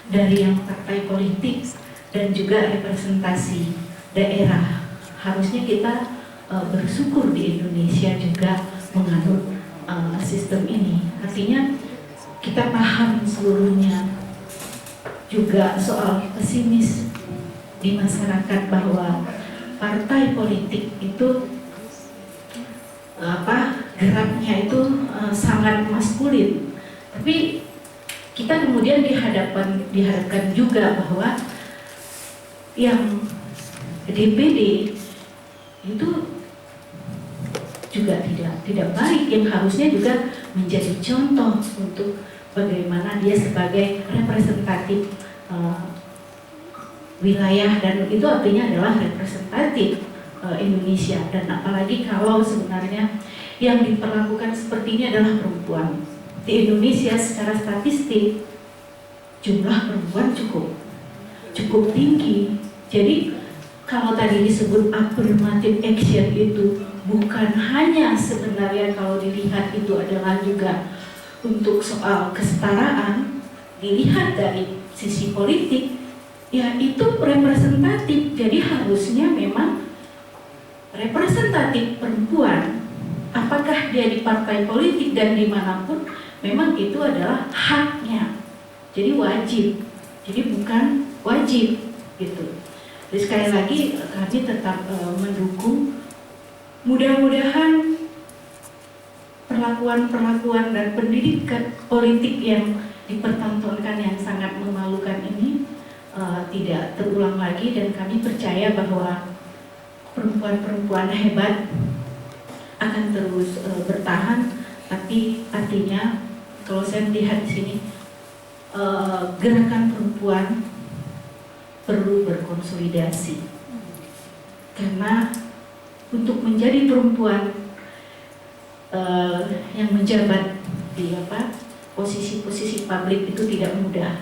dari yang partai politik dan juga representasi daerah. Harusnya kita bersyukur di Indonesia juga menganut sistem ini. Artinya kita paham seluruhnya juga soal pesimis di masyarakat bahwa partai politik itu geraknya itu sangat maskulin. Tapi kita kemudian dihadapkan juga bahwa yang DPD itu juga tidak baik, yang harusnya juga menjadi contoh untuk bagaimana dia sebagai representatif wilayah, dan itu artinya adalah representatif Indonesia. Dan apalagi kalau sebenarnya yang diperlakukan seperti ini adalah perempuan. Di Indonesia secara statistik jumlah perempuan cukup tinggi. Jadi kalau tadi disebut affirmative action itu bukan hanya sebenarnya kalau dilihat itu adalah juga untuk soal kesetaraan, dilihat dari sisi politik, ya itu representatif. Jadi harusnya memang representatif perempuan, apakah dia di partai politik dan dimanapun, memang itu adalah haknya. Jadi wajib, jadi bukan wajib gitu. Jadi sekali lagi kami tetap mendukung. Mudah-mudahan perlakuan dan pendidikan politik yang dipertontonkan yang sangat memalukan ini tidak terulang lagi, dan kami percaya bahwa perempuan-perempuan hebat akan terus bertahan. Tapi artinya kalau saya melihat di sini gerakan perempuan perlu berkonsolidasi, karena untuk menjadi perempuan yang menjabat di posisi-posisi publik itu tidak mudah.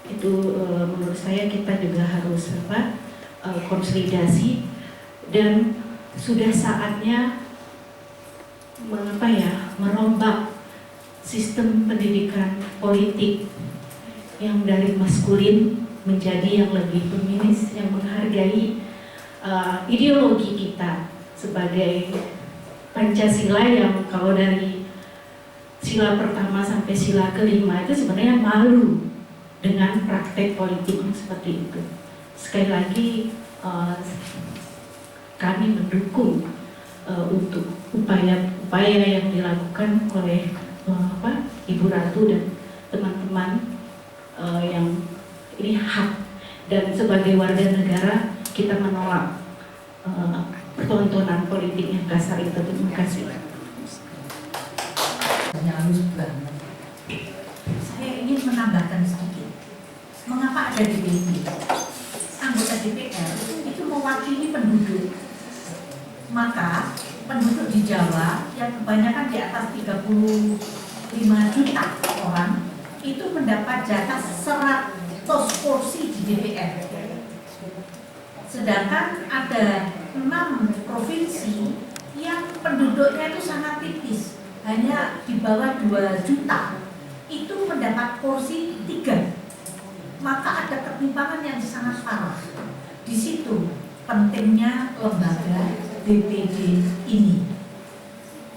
Itu menurut saya kita juga harus konsolidasi, dan sudah saatnya merombak sistem pendidikan politik yang dari maskulin menjadi yang lebih feminis, yang menghargai ideologi kita sebagai Pancasila, yang kalau dari sila pertama sampai sila kelima itu sebenarnya malu dengan praktek politik yang seperti itu. Sekali lagi kami mendukung untuk upaya yang dilakukan oleh Ibu Ratu dan teman-teman yang ini hak, dan sebagai warga negara kita menolak pertontonan politik yang kasar itu. Terima kasih. Saya ingin menambahkan sedikit. Mengapa ada DPD? Anggota DPR itu mewakili penduduk. Maka penduduk di Jawa yang kebanyakan di atas 35 juta orang itu mendapat jatah 100 kursi di DPR. Sedangkan ada 6 provinsi yang penduduknya itu sangat tipis, hanya di bawah 2 juta, itu mendapat kursi 3. Maka ada ketimpangan yang sangat parah. Di situ pentingnya lembaga DPD ini.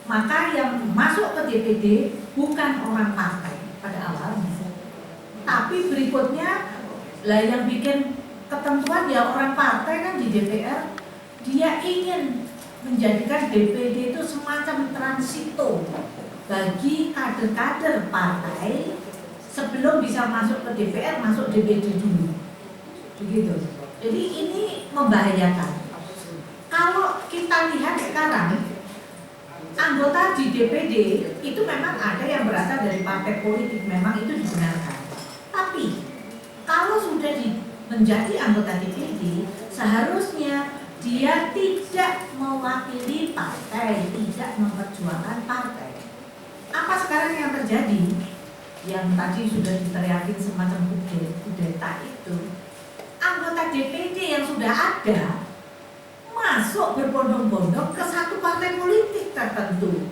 Maka yang masuk ke DPD bukan orang partai pada awalnya, tapi berikutnya lah yang bikin ketentuan ya orang partai kan di DPR. Dia ingin menjadikan DPD itu semacam transito bagi kader-kader partai sebelum bisa masuk ke DPR, masuk DPD dulu, begitu. Jadi ini membahayakan. Kalau kita lihat sekarang, anggota di DPD itu memang ada yang berasal dari partai politik, memang itu dibenarkan. Tapi kalau sudah menjadi anggota DPD, seharusnya dia tidak mewakili partai, tidak memperjuangkan partai. Apa sekarang yang terjadi? yang tadi sudah diteriakin semacam kudeta itu, anggota DPD yang sudah ada masuk berbondong-bondong ke satu partai politik tertentu,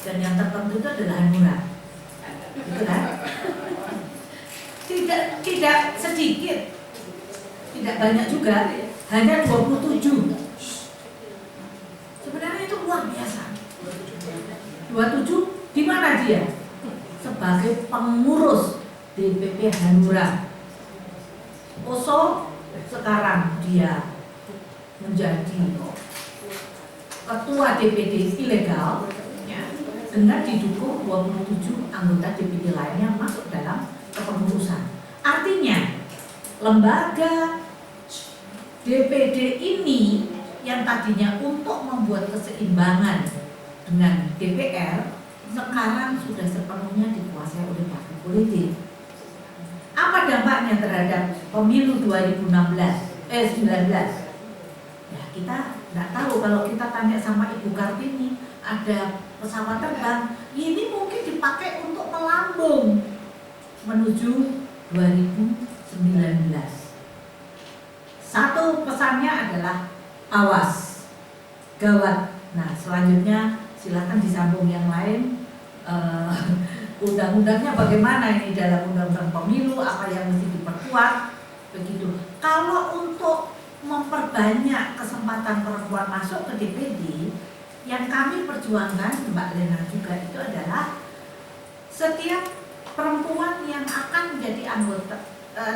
dan yang tertentu itu adalah Hanura, gitu kan? Tidak sedikit, tidak banyak juga, hanya 27. Sebenarnya itu luar biasa. 27 di mana dia? Sebagai pengurus DPP Hanura. Oso sekarang dia menjadi ketua DPD ilegal ya, dengan didukung 27 anggota DPD lainnya masuk dalam kepengurusan. Artinya lembaga DPD ini yang tadinya untuk membuat keseimbangan dengan DPR sekarang sudah sepenuhnya dikuasai oleh partai politik. Apa dampaknya terhadap pemilu 19? Ya kita nggak tahu. Kalau kita tanya sama Ibu Kartini, ada pesawat terbang, ini mungkin dipakai untuk melambung menuju 2019. Satu pesannya adalah awas, gawat. Nah selanjutnya silakan disambung yang lain. Undang-undangnya bagaimana ini dalam undang-undang pemilu, apa yang mesti diperkuat, begitu. Kalau untuk memperbanyak kesempatan perempuan masuk ke DPD, yang kami perjuangkan, Mbak Lena juga, itu adalah setiap perempuan yang akan menjadi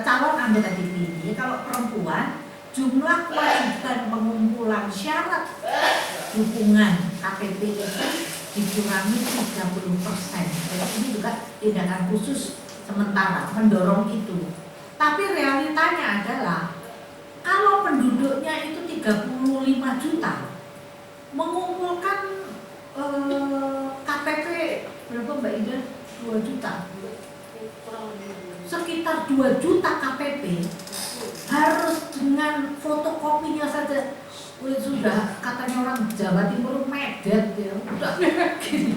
calon anggota DPD, kalau perempuan, jumlah kewajiban pengumpulan syarat dukungan KTP itu dikurangi 30%. Jadi ini juga tindakan khusus sementara mendorong itu. Tapi realitanya adalah kalau penduduknya itu 35 juta, mengumpulkan KTP berapa Mbak Ida? 2 juta. Sekitar 2 juta KTP harus dengan fotokopinya saja. Sudah katanya orang Jawa Timur medet ya, udah gini,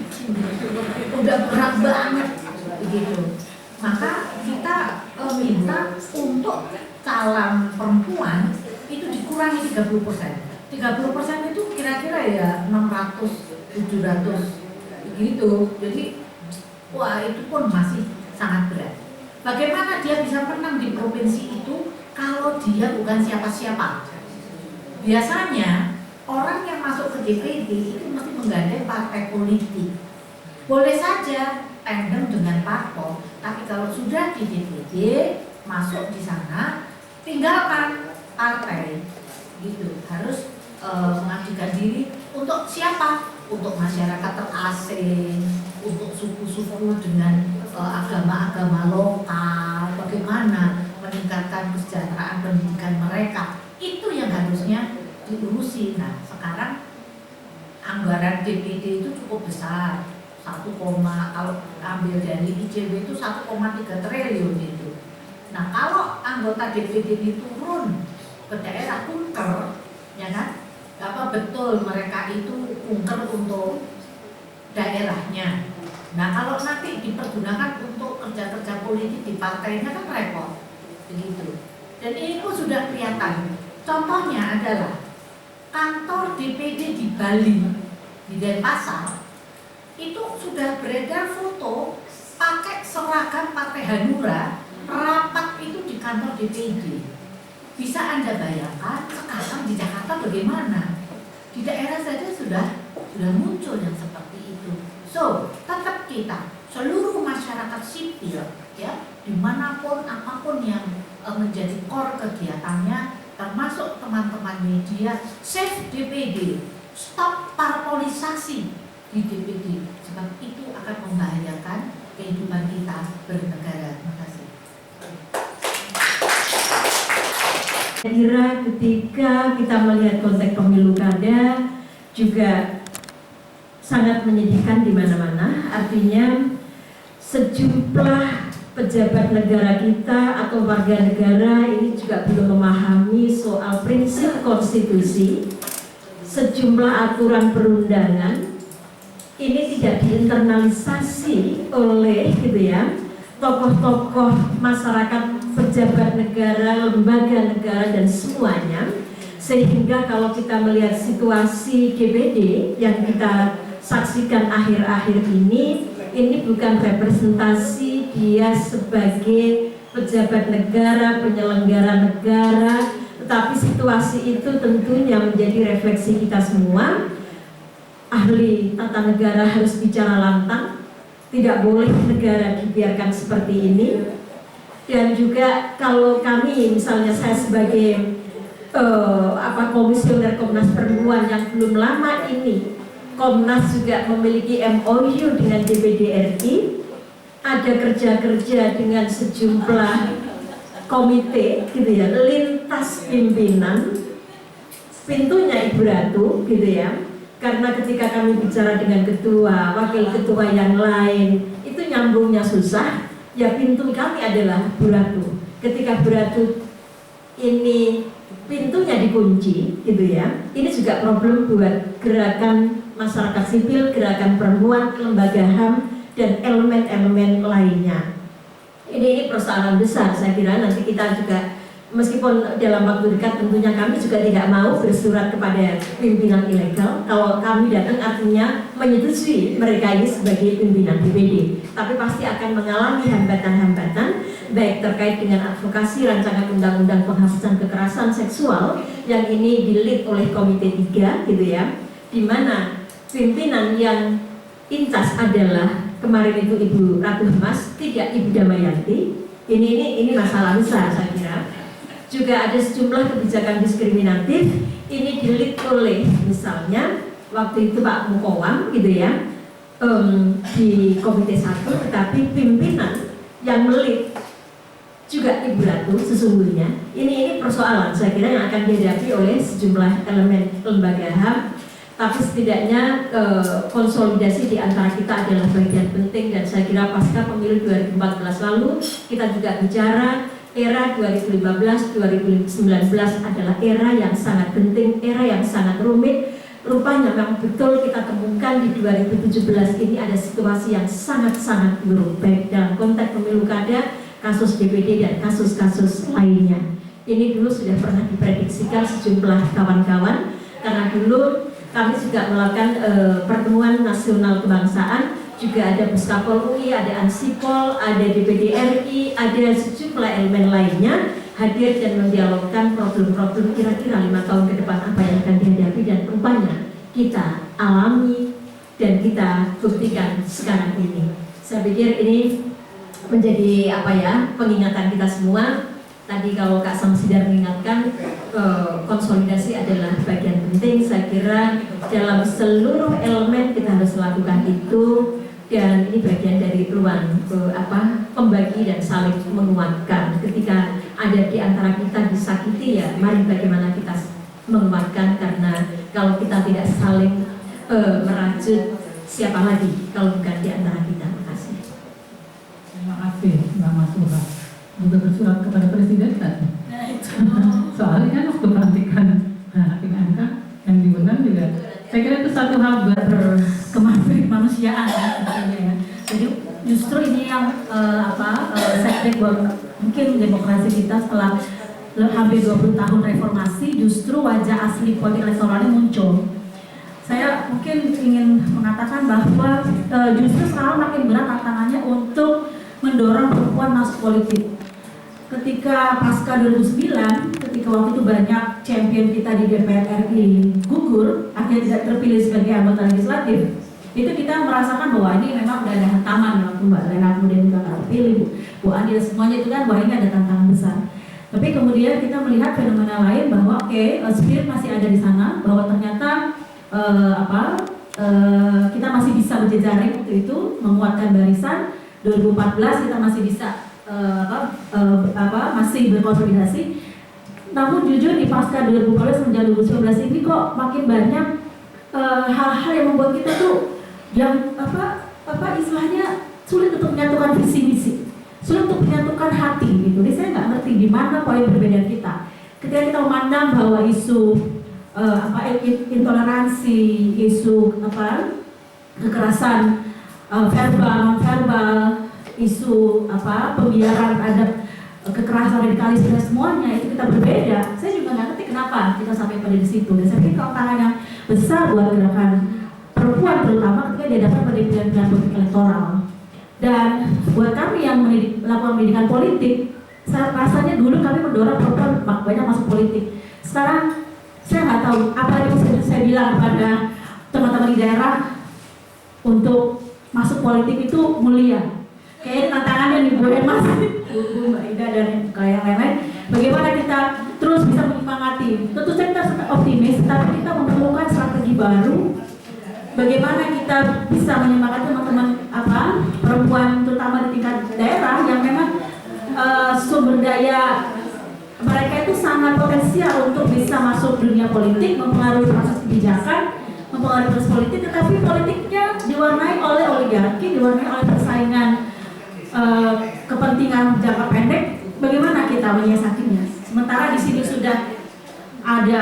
udah berat banget begitu. Maka kita minta untuk calon perempuan itu dikurangi 30%. 30% itu kira-kira ya 600, 700 gitu. Jadi wah itu pun masih sangat berat. Bagaimana dia bisa menang di provinsi itu kalau dia bukan siapa-siapa? Biasanya orang yang masuk ke DPD itu mesti menggandeng partai politik. Boleh saja tandem dengan parpol, tapi kalau sudah di DPD masuk di sana, tinggalkan partai, gitu. Harus mengabdikan diri untuk siapa? Untuk masyarakat terasing, untuk suku-suku dengan agama-agama lokal, bagaimana meningkatkan kesejahteraan pendidikan mereka. Itu yang harusnya diurusi. Nah sekarang anggaran DPD itu cukup besar, 1, kalau ambil dari ICW itu 1,3 triliun itu. Nah kalau anggota DPD ini turun ke daerah kunker, ya kan, apa betul mereka itu kunker untuk daerahnya. Nah kalau nanti dipergunakan untuk kerja-kerja politik di partainya kan repot, begitu. Dan ini pun sudah kelihatan. Contohnya adalah kantor DPD di Bali, di Denpasar, itu sudah beredar foto pakai seragam Partai Hanura, rapat itu di kantor DPD. Bisa Anda bayangkan sekarang di Jakarta bagaimana? Di daerah saja sudah muncul yang seperti itu. So, tetap kita seluruh masyarakat sipil ya, dimanapun apapun yang menjadi core kegiatannya, termasuk teman-teman media, save DPD, stop parpolisasi di DPD, sebab itu akan membahayakan kehidupan kita bernegara. Terima kasih. Saya kira ketika kita melihat konteks pemilu kada juga sangat menyedihkan di mana-mana. Artinya sejumlah pejabat negara kita atau warga negara ini juga belum memahami soal prinsip konstitusi, sejumlah aturan perundangan ini tidak diinternalisasi oleh gitu ya tokoh-tokoh masyarakat, pejabat negara, lembaga negara, dan semuanya. Sehingga kalau kita melihat situasi DPD yang kita saksikan akhir-akhir ini bukan representasi dia sebagai pejabat negara, penyelenggara negara, tetapi situasi itu tentunya menjadi refleksi kita semua. Ahli tata negara harus bicara lantang, tidak boleh negara dibiarkan seperti ini. Dan juga kalau kami, misalnya saya sebagai komisioner Komnas Perempuan yang belum lama ini, Komnas juga memiliki MOU dengan DPD RI, ada kerja-kerja dengan sejumlah komite gitu ya, lintas pimpinan, pintunya Ibu Ratu gitu ya. Karena ketika kami bicara dengan ketua, wakil ketua yang lain, itu nyambungnya susah. Ya pintu kami adalah Bu Ratu. Ketika Bu Ratu ini pintunya dikunci, gitu ya. Ini juga problem buat gerakan masyarakat sipil, gerakan perempuan, lembaga HAM, dan elemen-elemen lainnya. Ini persoalan besar. Saya kira nanti kita juga, meskipun dalam waktu dekat tentunya kami juga tidak mau bersurat kepada pimpinan ilegal. Kalau kami datang artinya menyetujui mereka ini sebagai pimpinan DPD, tapi pasti akan mengalami hambatan-hambatan baik terkait dengan advokasi rancangan undang-undang penghapusan kekerasan seksual yang ini di-lead oleh Komite 3 gitu ya, di mana pimpinan yang intas adalah kemarin itu Ibu Ratu Mas, tidak Ibu Damayanti. Ini masalah besar saya kira. Juga ada sejumlah kebijakan diskriminatif ini di-lead oleh misalnya waktu itu Pak Mukowam gitu ya, di Komite 1, tetapi pimpinan yang melit juga Ibu Ratu sesungguhnya. Ini persoalan saya kira yang akan dihadapi oleh sejumlah elemen lembaga HAM. Tapi setidaknya konsolidasi di antara kita adalah bagian penting, dan saya kira pasca pemilu 2014 lalu kita juga bicara era 2015-2019 adalah era yang sangat penting, era yang sangat rumit. Rupanya memang betul kita temukan di 2017 ini ada situasi yang sangat-sangat buruk, baik dalam konteks pemilu kada, kasus DPD, dan kasus-kasus lainnya. Ini dulu sudah pernah diprediksikan sejumlah kawan-kawan, karena dulu kami juga melakukan pertemuan nasional kebangsaan, juga ada Puskapol UI, ada Ansipol, ada DPD RI, ada sejumlah elemen lainnya hadir dan mendialogkan problem-problem kira-kira 5 tahun ke depan apa yang akan dihadapi, dan rupanya kita alami dan kita buktikan sekarang ini. Saya pikir ini menjadi pengingatan kita semua. Tadi kalau Kak Samsidar mengingatkan konsolidasi adalah bagian penting. Saya kira dalam seluruh elemen kita harus lakukan itu, dan ini bagian dari ruang pembagi dan saling menguatkan. Ketika ada di antara kita disakiti, ya mari bagaimana kita menguatkan, karena kalau kita tidak saling merajut, siapa lagi kalau bukan di antara kita. Terima kasih. Terima kasih Mbak Masura. Untuk bersurat kepada Presiden kan? Soalnya kan waktu pelantikan hakim MK yang diundang juga, saya kira itu satu hal kemanusiaan sebetulnya ya. Jadi justru ini yang setback buat mungkin demokrasi kita setelah hampir 20 tahun reformasi, justru wajah asli politik elektoralnya muncul. Saya mungkin ingin mengatakan bahwa justru sekarang makin berat tantangannya untuk mendorong perempuan masuk politik. Ketika pasca 2009, ketika waktu itu banyak champion kita di DPR RI gugur, akhirnya tidak terpilih sebagai anggota legislatif, itu kita merasakan bahwa ini memang udah ada hantaman waktu Mbak Lena kemudian juga nggak terpilih, Bu Andi dan semuanya itu kan, bahwa ini ada tantangan besar. Tapi kemudian kita melihat fenomena lain bahwa spirit masih ada di sana, bahwa ternyata kita masih bisa berjejaring waktu itu, menguatkan barisan. 2014 kita masih bisa masih berkonsolidasi. Namun jujur di pasca 2014 menjelang 2019 ini kok makin banyak hal-hal yang membuat kita tuh yang istilahnya sulit untuk menyatukan visi misi, sulit untuk menyatukan hati gitu. Jadi saya nggak ngerti di mana poin perbedaan kita. Ketika kita memandang bahwa isu intoleransi, isu kekerasan verbal, non verbal, isu pembiaran terhadap kekerasan radikalisme dan semuanya itu kita berbeda. Saya juga nggak ngerti kenapa kita sampai pada di situ. Dan saya pikir tantangan yang besar buat gerakan perempuan terutama ketika dihadapkan pada pilihan-pilihan politik elektoral. Dan buat kami yang melakukan pendidikan politik, rasanya dulu kami mendorong perempuan banyak masuk politik. Sekarang saya nggak tahu apa yang bisa saya bilang kepada teman-teman di daerah untuk masuk politik itu mulia. Kayaknya tantangannya nih Bu Emas, Bu Mbak Ida dan yang lain-lain. Bagaimana kita terus bisa menyemangati? Tentu saja kita optimis, tapi kita memerlukan strategi baru. Bagaimana kita bisa menyemangati teman-teman perempuan terutama di tingkat daerah yang memang sumber daya mereka itu sangat potensial untuk bisa masuk dunia politik, mempengaruhi proses kebijakan, mempengaruhi proses politik, tetapi politiknya diwarnai oleh oligarki, diwarnai oleh persaingan kepentingan jangka pendek. Bagaimana kita menyiasatinya? Sementara di sini sudah ada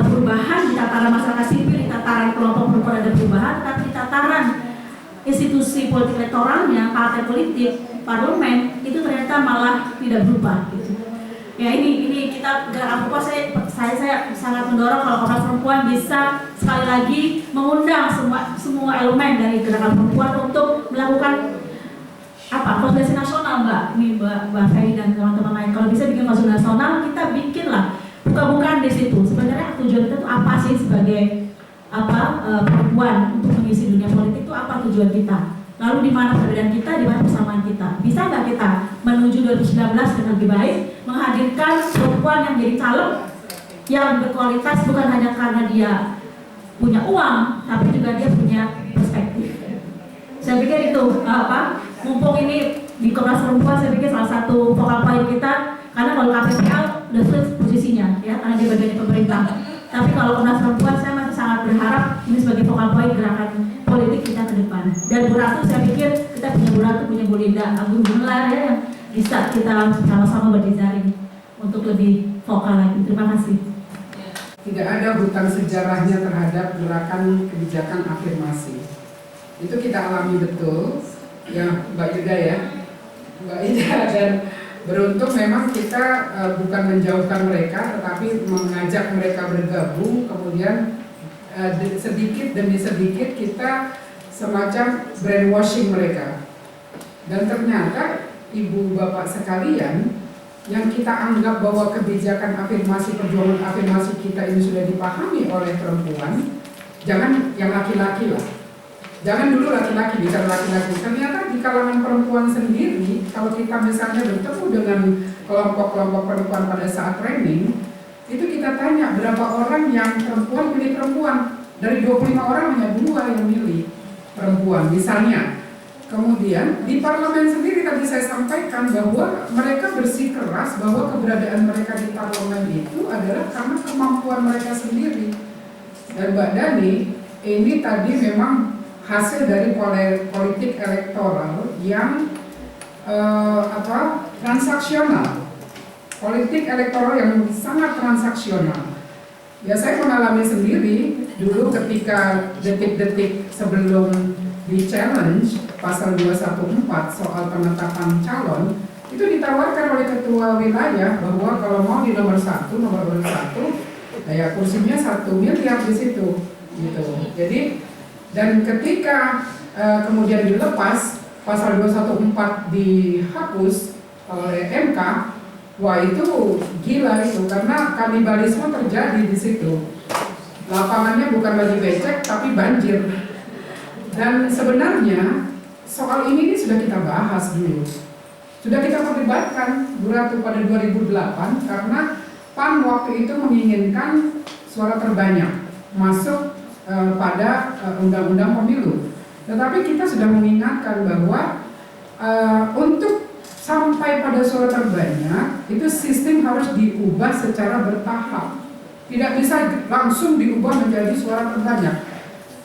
perubahan di tataran masyarakat sipil, di tataran kelompok perempuan ada perubahan, tapi di tataran institusi politik elektoralnya, partai politik, parlemen itu ternyata malah tidak berubah. Gitu. Ya ini kita gerakan perempuan saya sangat mendorong kalau Komnas Perempuan bisa sekali lagi mengundang semua elemen dari gerakan perempuan untuk melakukan konsultasi nasional Mbak Ferry dan teman-teman lain. Kalau bisa bikin konsultasi nasional, kita bikinlah buka-bukaan di situ. Sebenarnya tujuan kita itu apa sih sebagai perempuan untuk mengisi dunia politik itu apa tujuan kita? Lalu di mana perbedaan kita, di mana persamaan kita? Bisa nggak kita menuju 2019 dengan lebih baik menghadirkan perempuan yang jadi caleg yang berkualitas bukan hanya karena dia punya uang, tapi juga dia punya perspektif. Saya pikir itu mumpung ini di Komnas Perempuan, saya pikir salah satu focal point kita, karena kalau KPPL udah sulit posisinya ya karena dia bagian dari pemerintah. Tapi kalau Komnas Perempuan saya masih sangat berharap ini sebagai focal point gerakan politik kita ke depan. Dan Bu Ratu, saya pikir kita punya Bu Ratu, punya Bu Linda Agung Gumelar ya, yang bisa kita sama-sama berdisari untuk lebih vokal lagi. Terima kasih. Tidak ada hutang sejarahnya terhadap gerakan kebijakan afirmasi. Itu kita alami betul, ya Mbak Ida ya, Mbak Ida, dan beruntung memang kita bukan menjauhkan mereka, tetapi mengajak mereka bergabung, kemudian sedikit demi sedikit kita semacam brainwashing mereka. Dan ternyata ibu bapak sekalian, yang kita anggap bahwa kebijakan afirmasi, perjuangan afirmasi kita ini sudah dipahami oleh perempuan, jangan yang laki-laki lah. Jangan dulu laki-laki, bicara laki-laki. Ternyata di kalangan perempuan sendiri, kalau kita misalnya bertemu dengan kelompok-kelompok perempuan pada saat training, itu kita tanya berapa orang yang perempuan pilih perempuan. Dari 25 orang hanya 2 yang milih perempuan misalnya. Kemudian di parlemen sendiri tadi saya sampaikan bahwa mereka bersikeras bahwa keberadaan mereka di parlemen itu adalah karena kemampuan mereka sendiri. Dan Mbak Dani, ini tadi memang hasil dari politik elektoral yang transaksional, politik elektoral yang sangat transaksional. Ya saya mengalami sendiri dulu ketika detik-detik sebelum di challenge pasal 214 soal penetapan calon, itu ditawarkan oleh ketua wilayah bahwa kalau mau di nomor 1, ya kursinya 1 miliar di situ, gitu. Jadi dan ketika kemudian dilepas pasal 214 dihapus oleh MK, wah itu gila itu karena kanibalisme terjadi di situ. Lapangannya bukan lagi becek tapi banjir. Dan sebenarnya soal ini sudah kita bahas dulu. Sudah kita perdebatkan Bu Ratu pada 2008 karena PAN waktu itu menginginkan suara terbanyak masuk pada undang-undang pemilu. Tetapi kita sudah mengingatkan bahwa untuk sampai pada suara terbanyak itu sistem harus diubah secara bertahap. Tidak bisa langsung diubah menjadi suara terbanyak,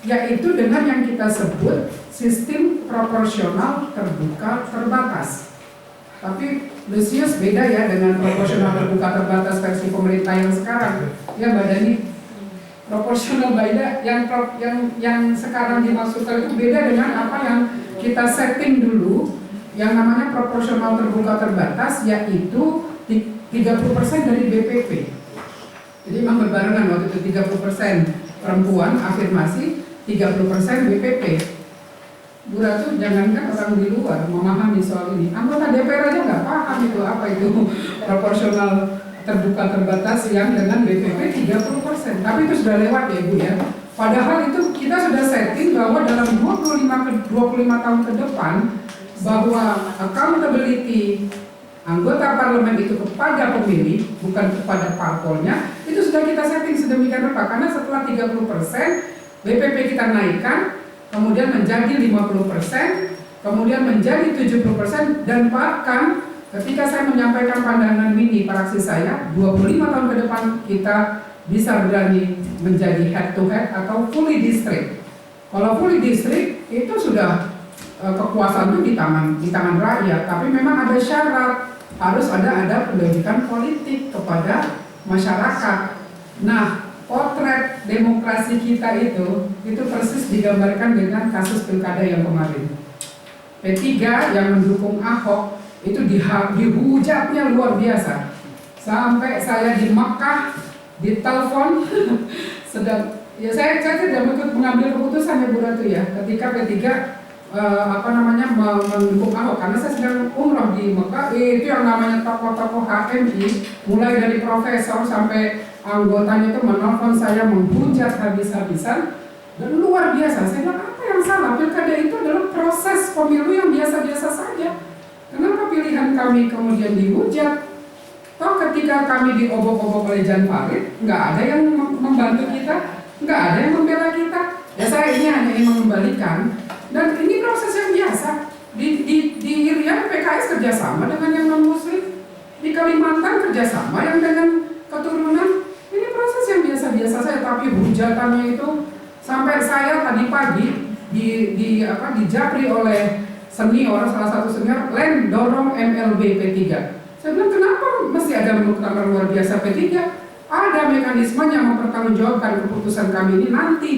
yaitu dengan yang kita sebut sistem proporsional terbuka terbatas. Tapi Lucius beda ya dengan proporsional terbuka terbatas versi pemerintah yang sekarang. Ya Mbak Dani, proporsional beda yang sekarang dimaksudkan itu beda dengan apa yang kita setting dulu yang namanya proporsional terbuka terbatas, yaitu 30% dari BPP. Jadi memang berbarengan waktu itu 30% perempuan afirmasi, 30% BPP. Bu Ratu, jangankan orang di luar memahami soal ini, anggota DPR aja nggak paham itu apa itu proporsional terbuka terbatas yang dengan BPP 30%. Tapi itu sudah lewat ya Ibu ya. Padahal itu kita sudah setting bahwa dalam 25 tahun ke depan bahwa accountability anggota parlemen itu kepada pemilih, bukan kepada parpolnya, itu sudah kita setting sedemikian rupa. Karena setelah 30% BPP kita naikkan, kemudian menjadi 50%, kemudian menjadi 70%, dan bahkan ketika saya menyampaikan pandangan mini praksi saya, 25 tahun ke depan kita bisa berani menjadi head to head atau fully district. Kalau fully district itu sudah kekuasaan itu di tangan rakyat, tapi memang ada syarat, harus ada pendidikan politik kepada masyarakat. Nah, potret demokrasi kita itu persis digambarkan dengan kasus pilkada yang kemarin. P3 yang mendukung Ahok itu dihujatnya luar biasa. Sampai saya di Mekah ditelepon sedang ya saya tidak mengambil keputusan ya Bu Ratu ya ketika P3 mendukung Ahok, karena saya sedang umroh di Mekah. Itu yang namanya tokoh-tokoh HMI mulai dari profesor sampai anggotanya itu menelpon saya menghujat habis-habisan dan luar biasa. Saya bilang apa yang salah? Pilkada itu adalah proses pemilu yang biasa-biasa saja. Kenapa pilihan kami kemudian dihujat? Toh ketika kami diobok-obok oleh Jan Farid, nggak ada yang membantu kita, nggak ada yang membela kita. Ya saya ini hanya ingin mengembalikan, dan ini proses yang biasa. Di Irian PKS kerjasama dengan yang non Muslim, di Kalimantan kerjasama yang dengan keturunan. Ini proses yang biasa-biasa saja, tapi hujatannya itu sampai saya tadi pagi dijapri oleh senior, salah satu senior, Len dorong MLB P3. Saya bilang kenapa mesti ada muktamar luar biasa P3? Ada mekanismenya mempertanggungjawabkan keputusan kami ini nanti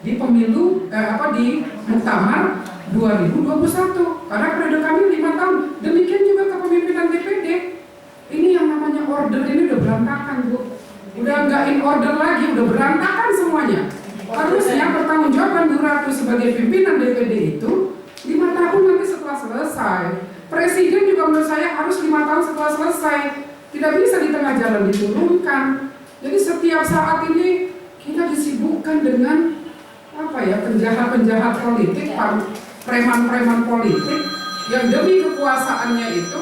di pemilu di muktamar 2021. Karena periode kami 5 tahun. Demikian juga kepemimpinan DPD. Ini yang namanya order ini udah berantakan Bu. Udah nggak in order lagi, udah berantakan semuanya. Harusnya pertanggungjawaban Bu Ratu sebagai pimpinan DPD itu 5 tahun nanti setelah selesai. Presiden juga menurut saya harus 5 tahun setelah selesai. Tidak bisa di tengah jalan diturunkan. Jadi setiap saat ini kita disibukkan dengan penjahat-penjahat politik, preman-preman politik yang demi kekuasaannya itu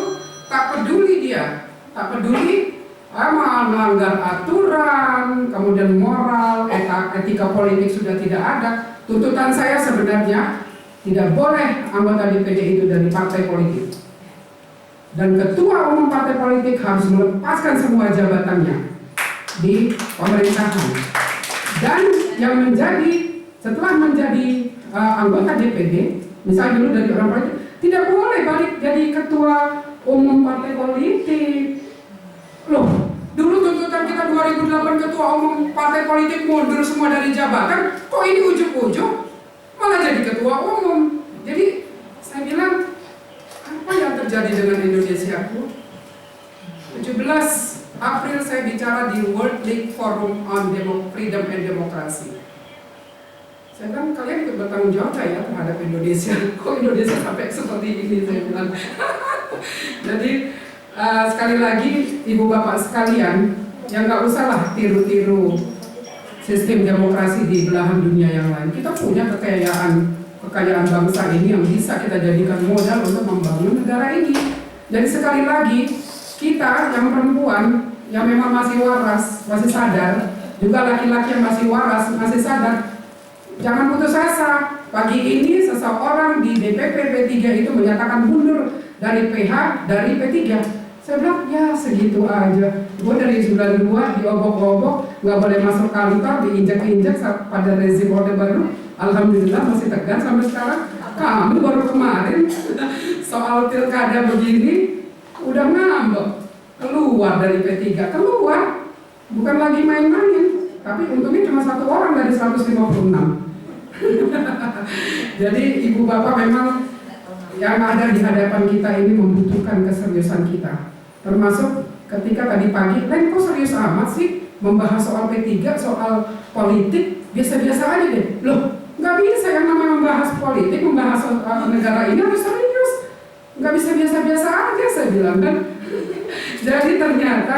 tak peduli dia, tak peduli melanggar aturan, kemudian moral, etika politik sudah tidak ada. Tuntutan saya sebenarnya tidak boleh anggota DPD itu dari partai politik. Dan ketua umum partai politik harus melepaskan semua jabatannya di pemerintahan. Dan yang setelah menjadi anggota DPD, misalnya dulu dari orang politik, tidak boleh balik jadi ketua umum partai politik. Loh, dulu tuntutan kita 2008 ketua umum partai politik mundur semua dari jabatan, kok ini ujung-ujung malah jadi ketua umum. Jadi saya bilang, apa yang terjadi dengan Indonesia? 17 April saya bicara di World League Forum on Freedom and Democracy. Saya bilang kalian ikut bertanggung jawab ya terhadap Indonesia. Kok Indonesia sampai seperti ini, saya bilang. Jadi sekali lagi ibu bapak sekalian, yang nggak usah lah tiru-tiru sistem demokrasi di belahan dunia yang lain. Kita punya kekayaan bangsa ini yang bisa kita jadikan modal untuk membangun negara ini. Jadi sekali lagi kita yang perempuan yang memang masih waras, masih sadar, juga laki-laki yang masih waras, masih sadar, jangan putus asa. Pagi ini seseorang di DPP P3 itu menyatakan mundur dari PH dari P3. Saya bilang ya segitu aja. Gue dari 92 diobok-obok, nggak boleh masuk kantor, diinjak-injak pada rezim Orde Baru. Alhamdulillah masih tegar sampai sekarang. Kamu baru kemarin soal pilkada begini udah ngambek, keluar dari P3, keluar, bukan lagi main-main. Tapi untungnya cuma 1 orang dari 156. Jadi ibu bapak memang yang ada di hadapan kita ini membutuhkan keseriusan kita. Termasuk ketika tadi pagi, Len kok serius amat sih membahas soal P3, soal politik, biasa-biasa aja deh. Loh, nggak bisa yang namanya membahas politik, membahas negara ini harus serius. Nggak bisa biasa-biasa aja, saya bilang. Dan jadi ternyata,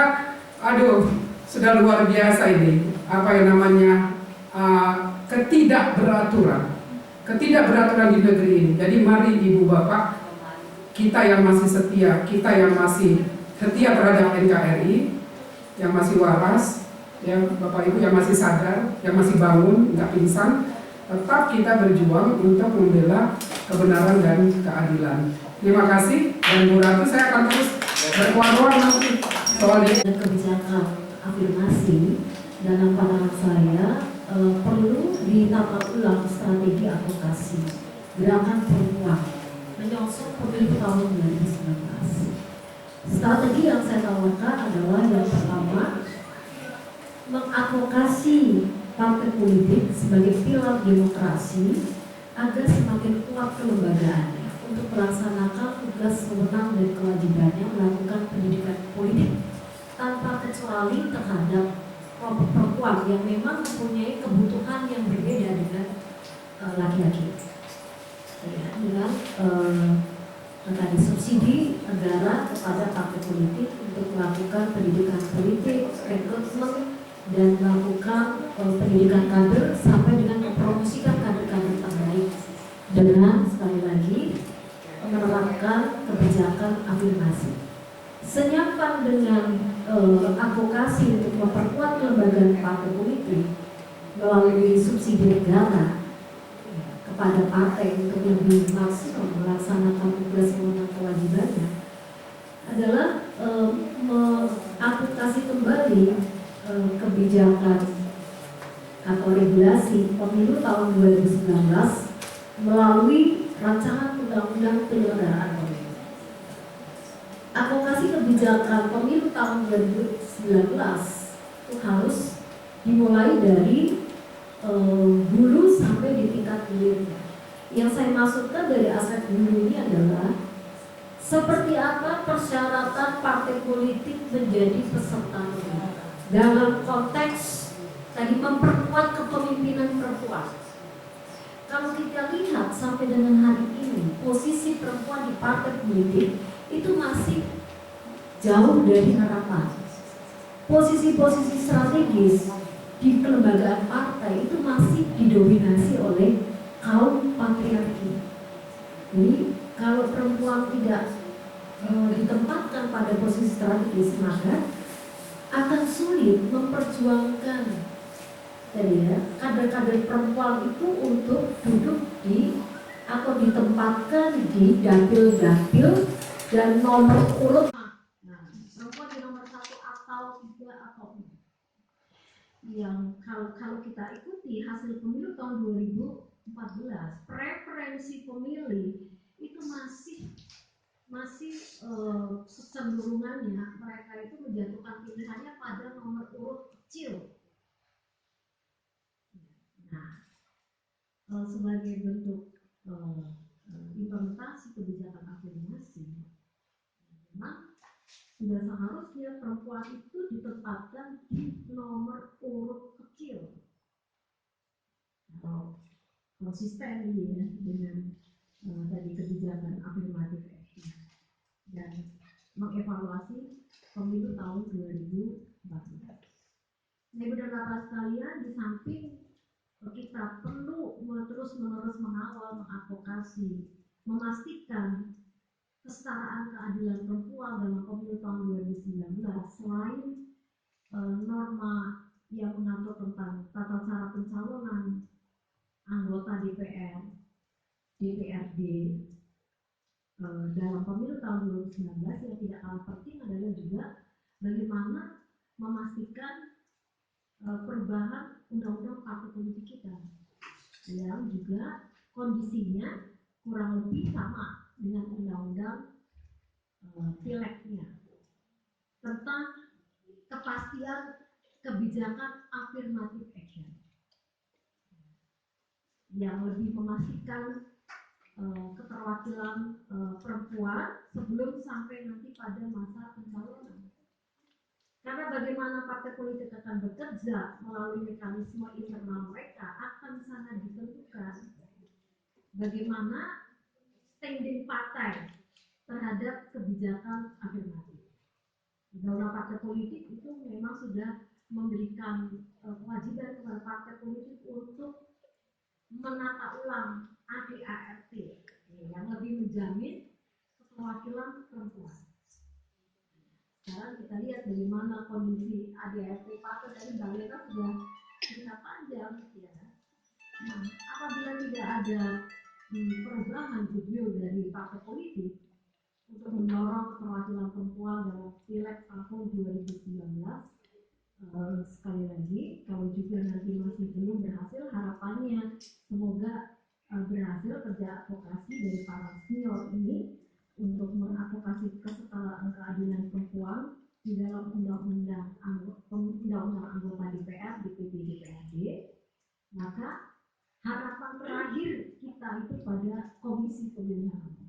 aduh, sudah luar biasa ini. Apa yang namanya ketidakberaturan di negeri ini. Jadi mari Ibu Bapak, kita yang masih setia, kita yang masih setia terhadap NKRI, yang masih waras, ya Bapak Ibu yang masih sadar, yang masih bangun, nggak pingsan, tetap kita berjuang untuk membela kebenaran dan keadilan. Terima kasih, dan Bu Ratu saya akan terus berkuar-kuar nanti soal ini. Kebijakan afirmasi dalam pandangan saya perlu ditata ulang strategi advokasi gerakan perempuan menyongsong pemilu tahun 2019. Strategi yang saya tawarkan adalah yang pertama, mengadvokasi partai politik sebagai pilar demokrasi agar semakin kuat kelembagaannya untuk melaksanakan tugas wewenang dan kewajibannya melakukan pendidikan politik tanpa kecuali terhadap kelompok perempuan yang memang mempunyai kebutuhan yang berbeda dengan laki-laki. Ya, dengan tadi subsidi negara kepada partai politik untuk melakukan pendidikan politik, rekrutmen, dan melakukan pendidikan kader sampai dengan mempromosikan kader-kader terbaik dengan sekali lagi menerapkan kebijakan afirmasi. Senyapkan dengan advokasi untuk memperkuat kelembagaan partai politik melalui subsidi negara kepada partai untuk lebih maksimal melaksanakan tugas dan kewajibannya adalah mengadvokasi kembali kebijakan atau regulasi pemilu tahun 2019 melalui rancangan undang-undang penyelenggaraan pemilu. Advokasi kebijakan pemilu tahun 2019 itu harus dimulai dari hulu sampai di tingkat hilirnya. Yang saya maksudkan dari aspek hulu ini adalah seperti apa persyaratan partai politik menjadi peserta pemilu dalam konteks tadi memperkuat kepemimpinan perempuan. Kalau kita lihat sampai dengan hari ini posisi perempuan di partai politik itu masih jauh dari harapan. Posisi-posisi strategis di kelembagaan partai itu masih didominasi oleh kaum patriarki. Jadi kalau perempuan tidak ditempatkan pada posisi strategis, maka akan sulit memperjuangkan kader-kader perempuan itu untuk duduk di atau ditempatkan di dapil-dapil dan nomor urut. Nah, perempuan di nomor 1 atau 3 atau 4. Yang kalau kita ikuti hasil pemilu tahun 2014, preferensi pemilih itu masih kecenderungannya mereka itu menjatuhkan pilihannya pada nomor urut kecil. Nah, sebagai bentuk implementasi kebijakan afirmasi, memang sudah seharusnya perempuan itu ditempatkan di nomor urut kecil. Kalau konsisten ya dengan tadi kebijakan afirmatif action dan mengevaluasi pemilu tahun 2014. Ibu dan Bapak sekalian, di samping kita perlu terus-menerus mengawal, mengadvokasi, memastikan kesetaraan keadilan perempuan dalam pemilu tahun 2019, selain norma yang mengatur tentang tata cara pencalonan anggota DPR, DPRD dalam pemilu tahun 2019, yang tidak kalah penting adalah juga bagaimana memastikan perubahan undang-undang partai politik kita yang juga kondisinya kurang lebih sama dengan undang-undang pileknya tentang kepastian kebijakan affirmative action yang lebih memastikan keterwakilan perempuan sebelum sampai nanti pada masa pencalonan. Karena bagaimana partai politik akan bekerja melalui mekanisme internal mereka akan sangat ditentukan bagaimana standing partai terhadap kebijakan afirmatif. Undang-undang partai politik itu memang sudah memberikan kewajiban kepada partai politik untuk menata ulang ADART yang lebih menjamin keterwakilan perempuan. Sekarang kita lihat bagaimana kondisi ADART partai dari Mbak Lena sudah cerita panjang, ya. Nah, apabila tidak ada perubahan goodwill dari partai politik untuk mendorong keterwakilan perempuan dalam Pileg tahun 2019, sekali lagi, kalau juga nanti masih belum berhasil, harapannya semoga berhasil kerja advokasi dari para senior ini untuk mengadvokasi kesetaraan keadilan perempuan di dalam undang-undang anggota DPR, DPD, DPRD. Maka harapan terakhir kita itu pada Komisi Pemilihan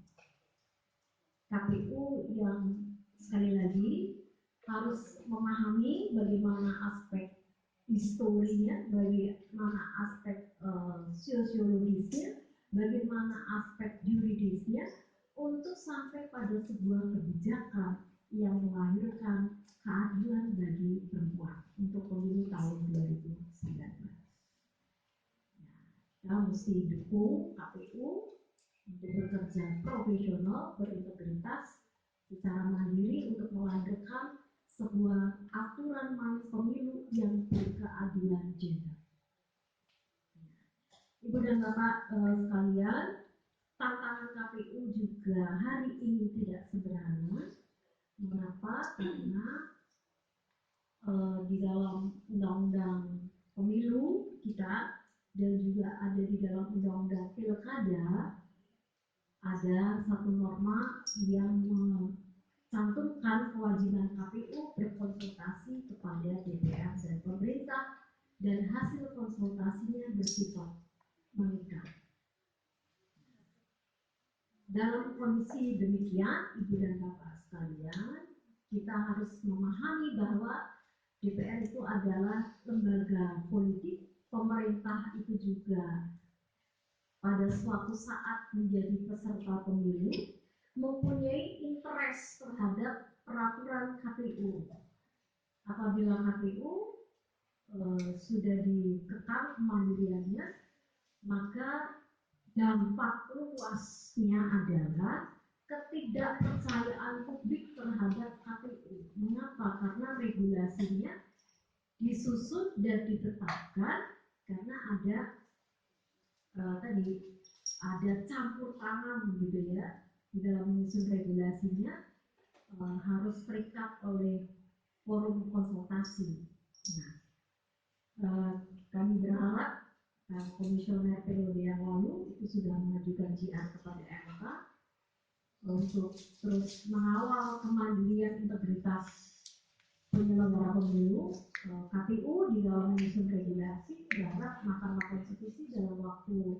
KPU yang sekali lagi harus memahami bagaimana aspek historinya, bagaimana aspek sosiologisnya, bagaimana aspek juridisnya untuk sampai pada sebuah kebijakan yang melahirkan keadilan bagi perempuan untuk pemilu tahun 2019. Nah, kita mesti dukung KPU untuk bekerja profesional, berintegritas, secara mandiri untuk melahirkan sebuah aturan main pemilu yang berkeadilan gender. Ibu dan Bapak sekalian, tantangan KPU juga hari ini tidak sederhana. Mengapa? Karena di dalam undang-undang pemilu kita dan juga ada di dalam undang-undang pilkada ada satu norma yang cantumkan kewajiban KPU berkonsultasi kepada DPR dan pemerintah dan hasil konsultasinya bersifat mengikat. Dalam kondisi demikian, Ibu dan Bapak sekalian, kita harus memahami bahwa DPR itu adalah lembaga politik, pemerintah itu juga pada suatu saat menjadi peserta pemilu, mempunyai interest terhadap peraturan KPU. Apabila KPU sudah dikekang kemandiriannya, maka dampak luasnya adalah ketidakpercayaan publik terhadap KPU. Mengapa? Karena regulasinya disusun dan ditetapkan karena ada tadi ada campur tangan begitu ya. Di dalam menyusun regulasinya harus terikat oleh forum konsultasi. Nah, kami berharap komisioner periode yang lalu itu sudah mengajukan JR kepada MK untuk terus mengawal kemandirian integritas penyelenggara pemilu. KPU di dalam menyusun regulasi berharap Mahkamah Konstitusi dalam waktu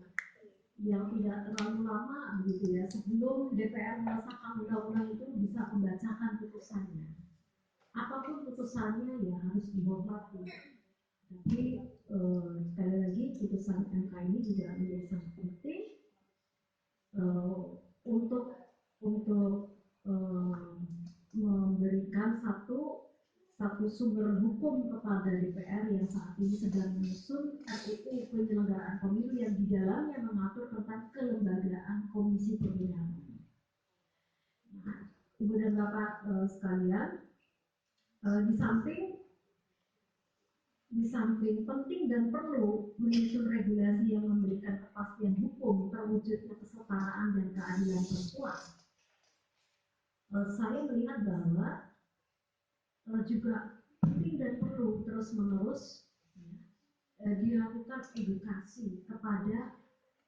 yang tidak terlalu lama begitu ya, sebelum DPR mengesahkan undang-undang itu bisa membacakan putusannya. Apapun putusannya ya harus dihormati. Tapi sekali lagi putusan MK ini juga menjadi sangat penting untuk memberikan satu sumber hukum kepada DPR yang saat ini sedang menyusun RUU penyelenggaraan pemilu yang di dalamnya mengatur tentang kelembagaan Komisi Pemilihan. Nah, Ibu dan Bapak sekalian, di samping penting dan perlu menyusun regulasi yang memberikan kepastian hukum terwujudnya kesetaraan dan keadilan perempuan, saya melihat bahwa juga penting dan perlu terus-menerus dilakukan edukasi kepada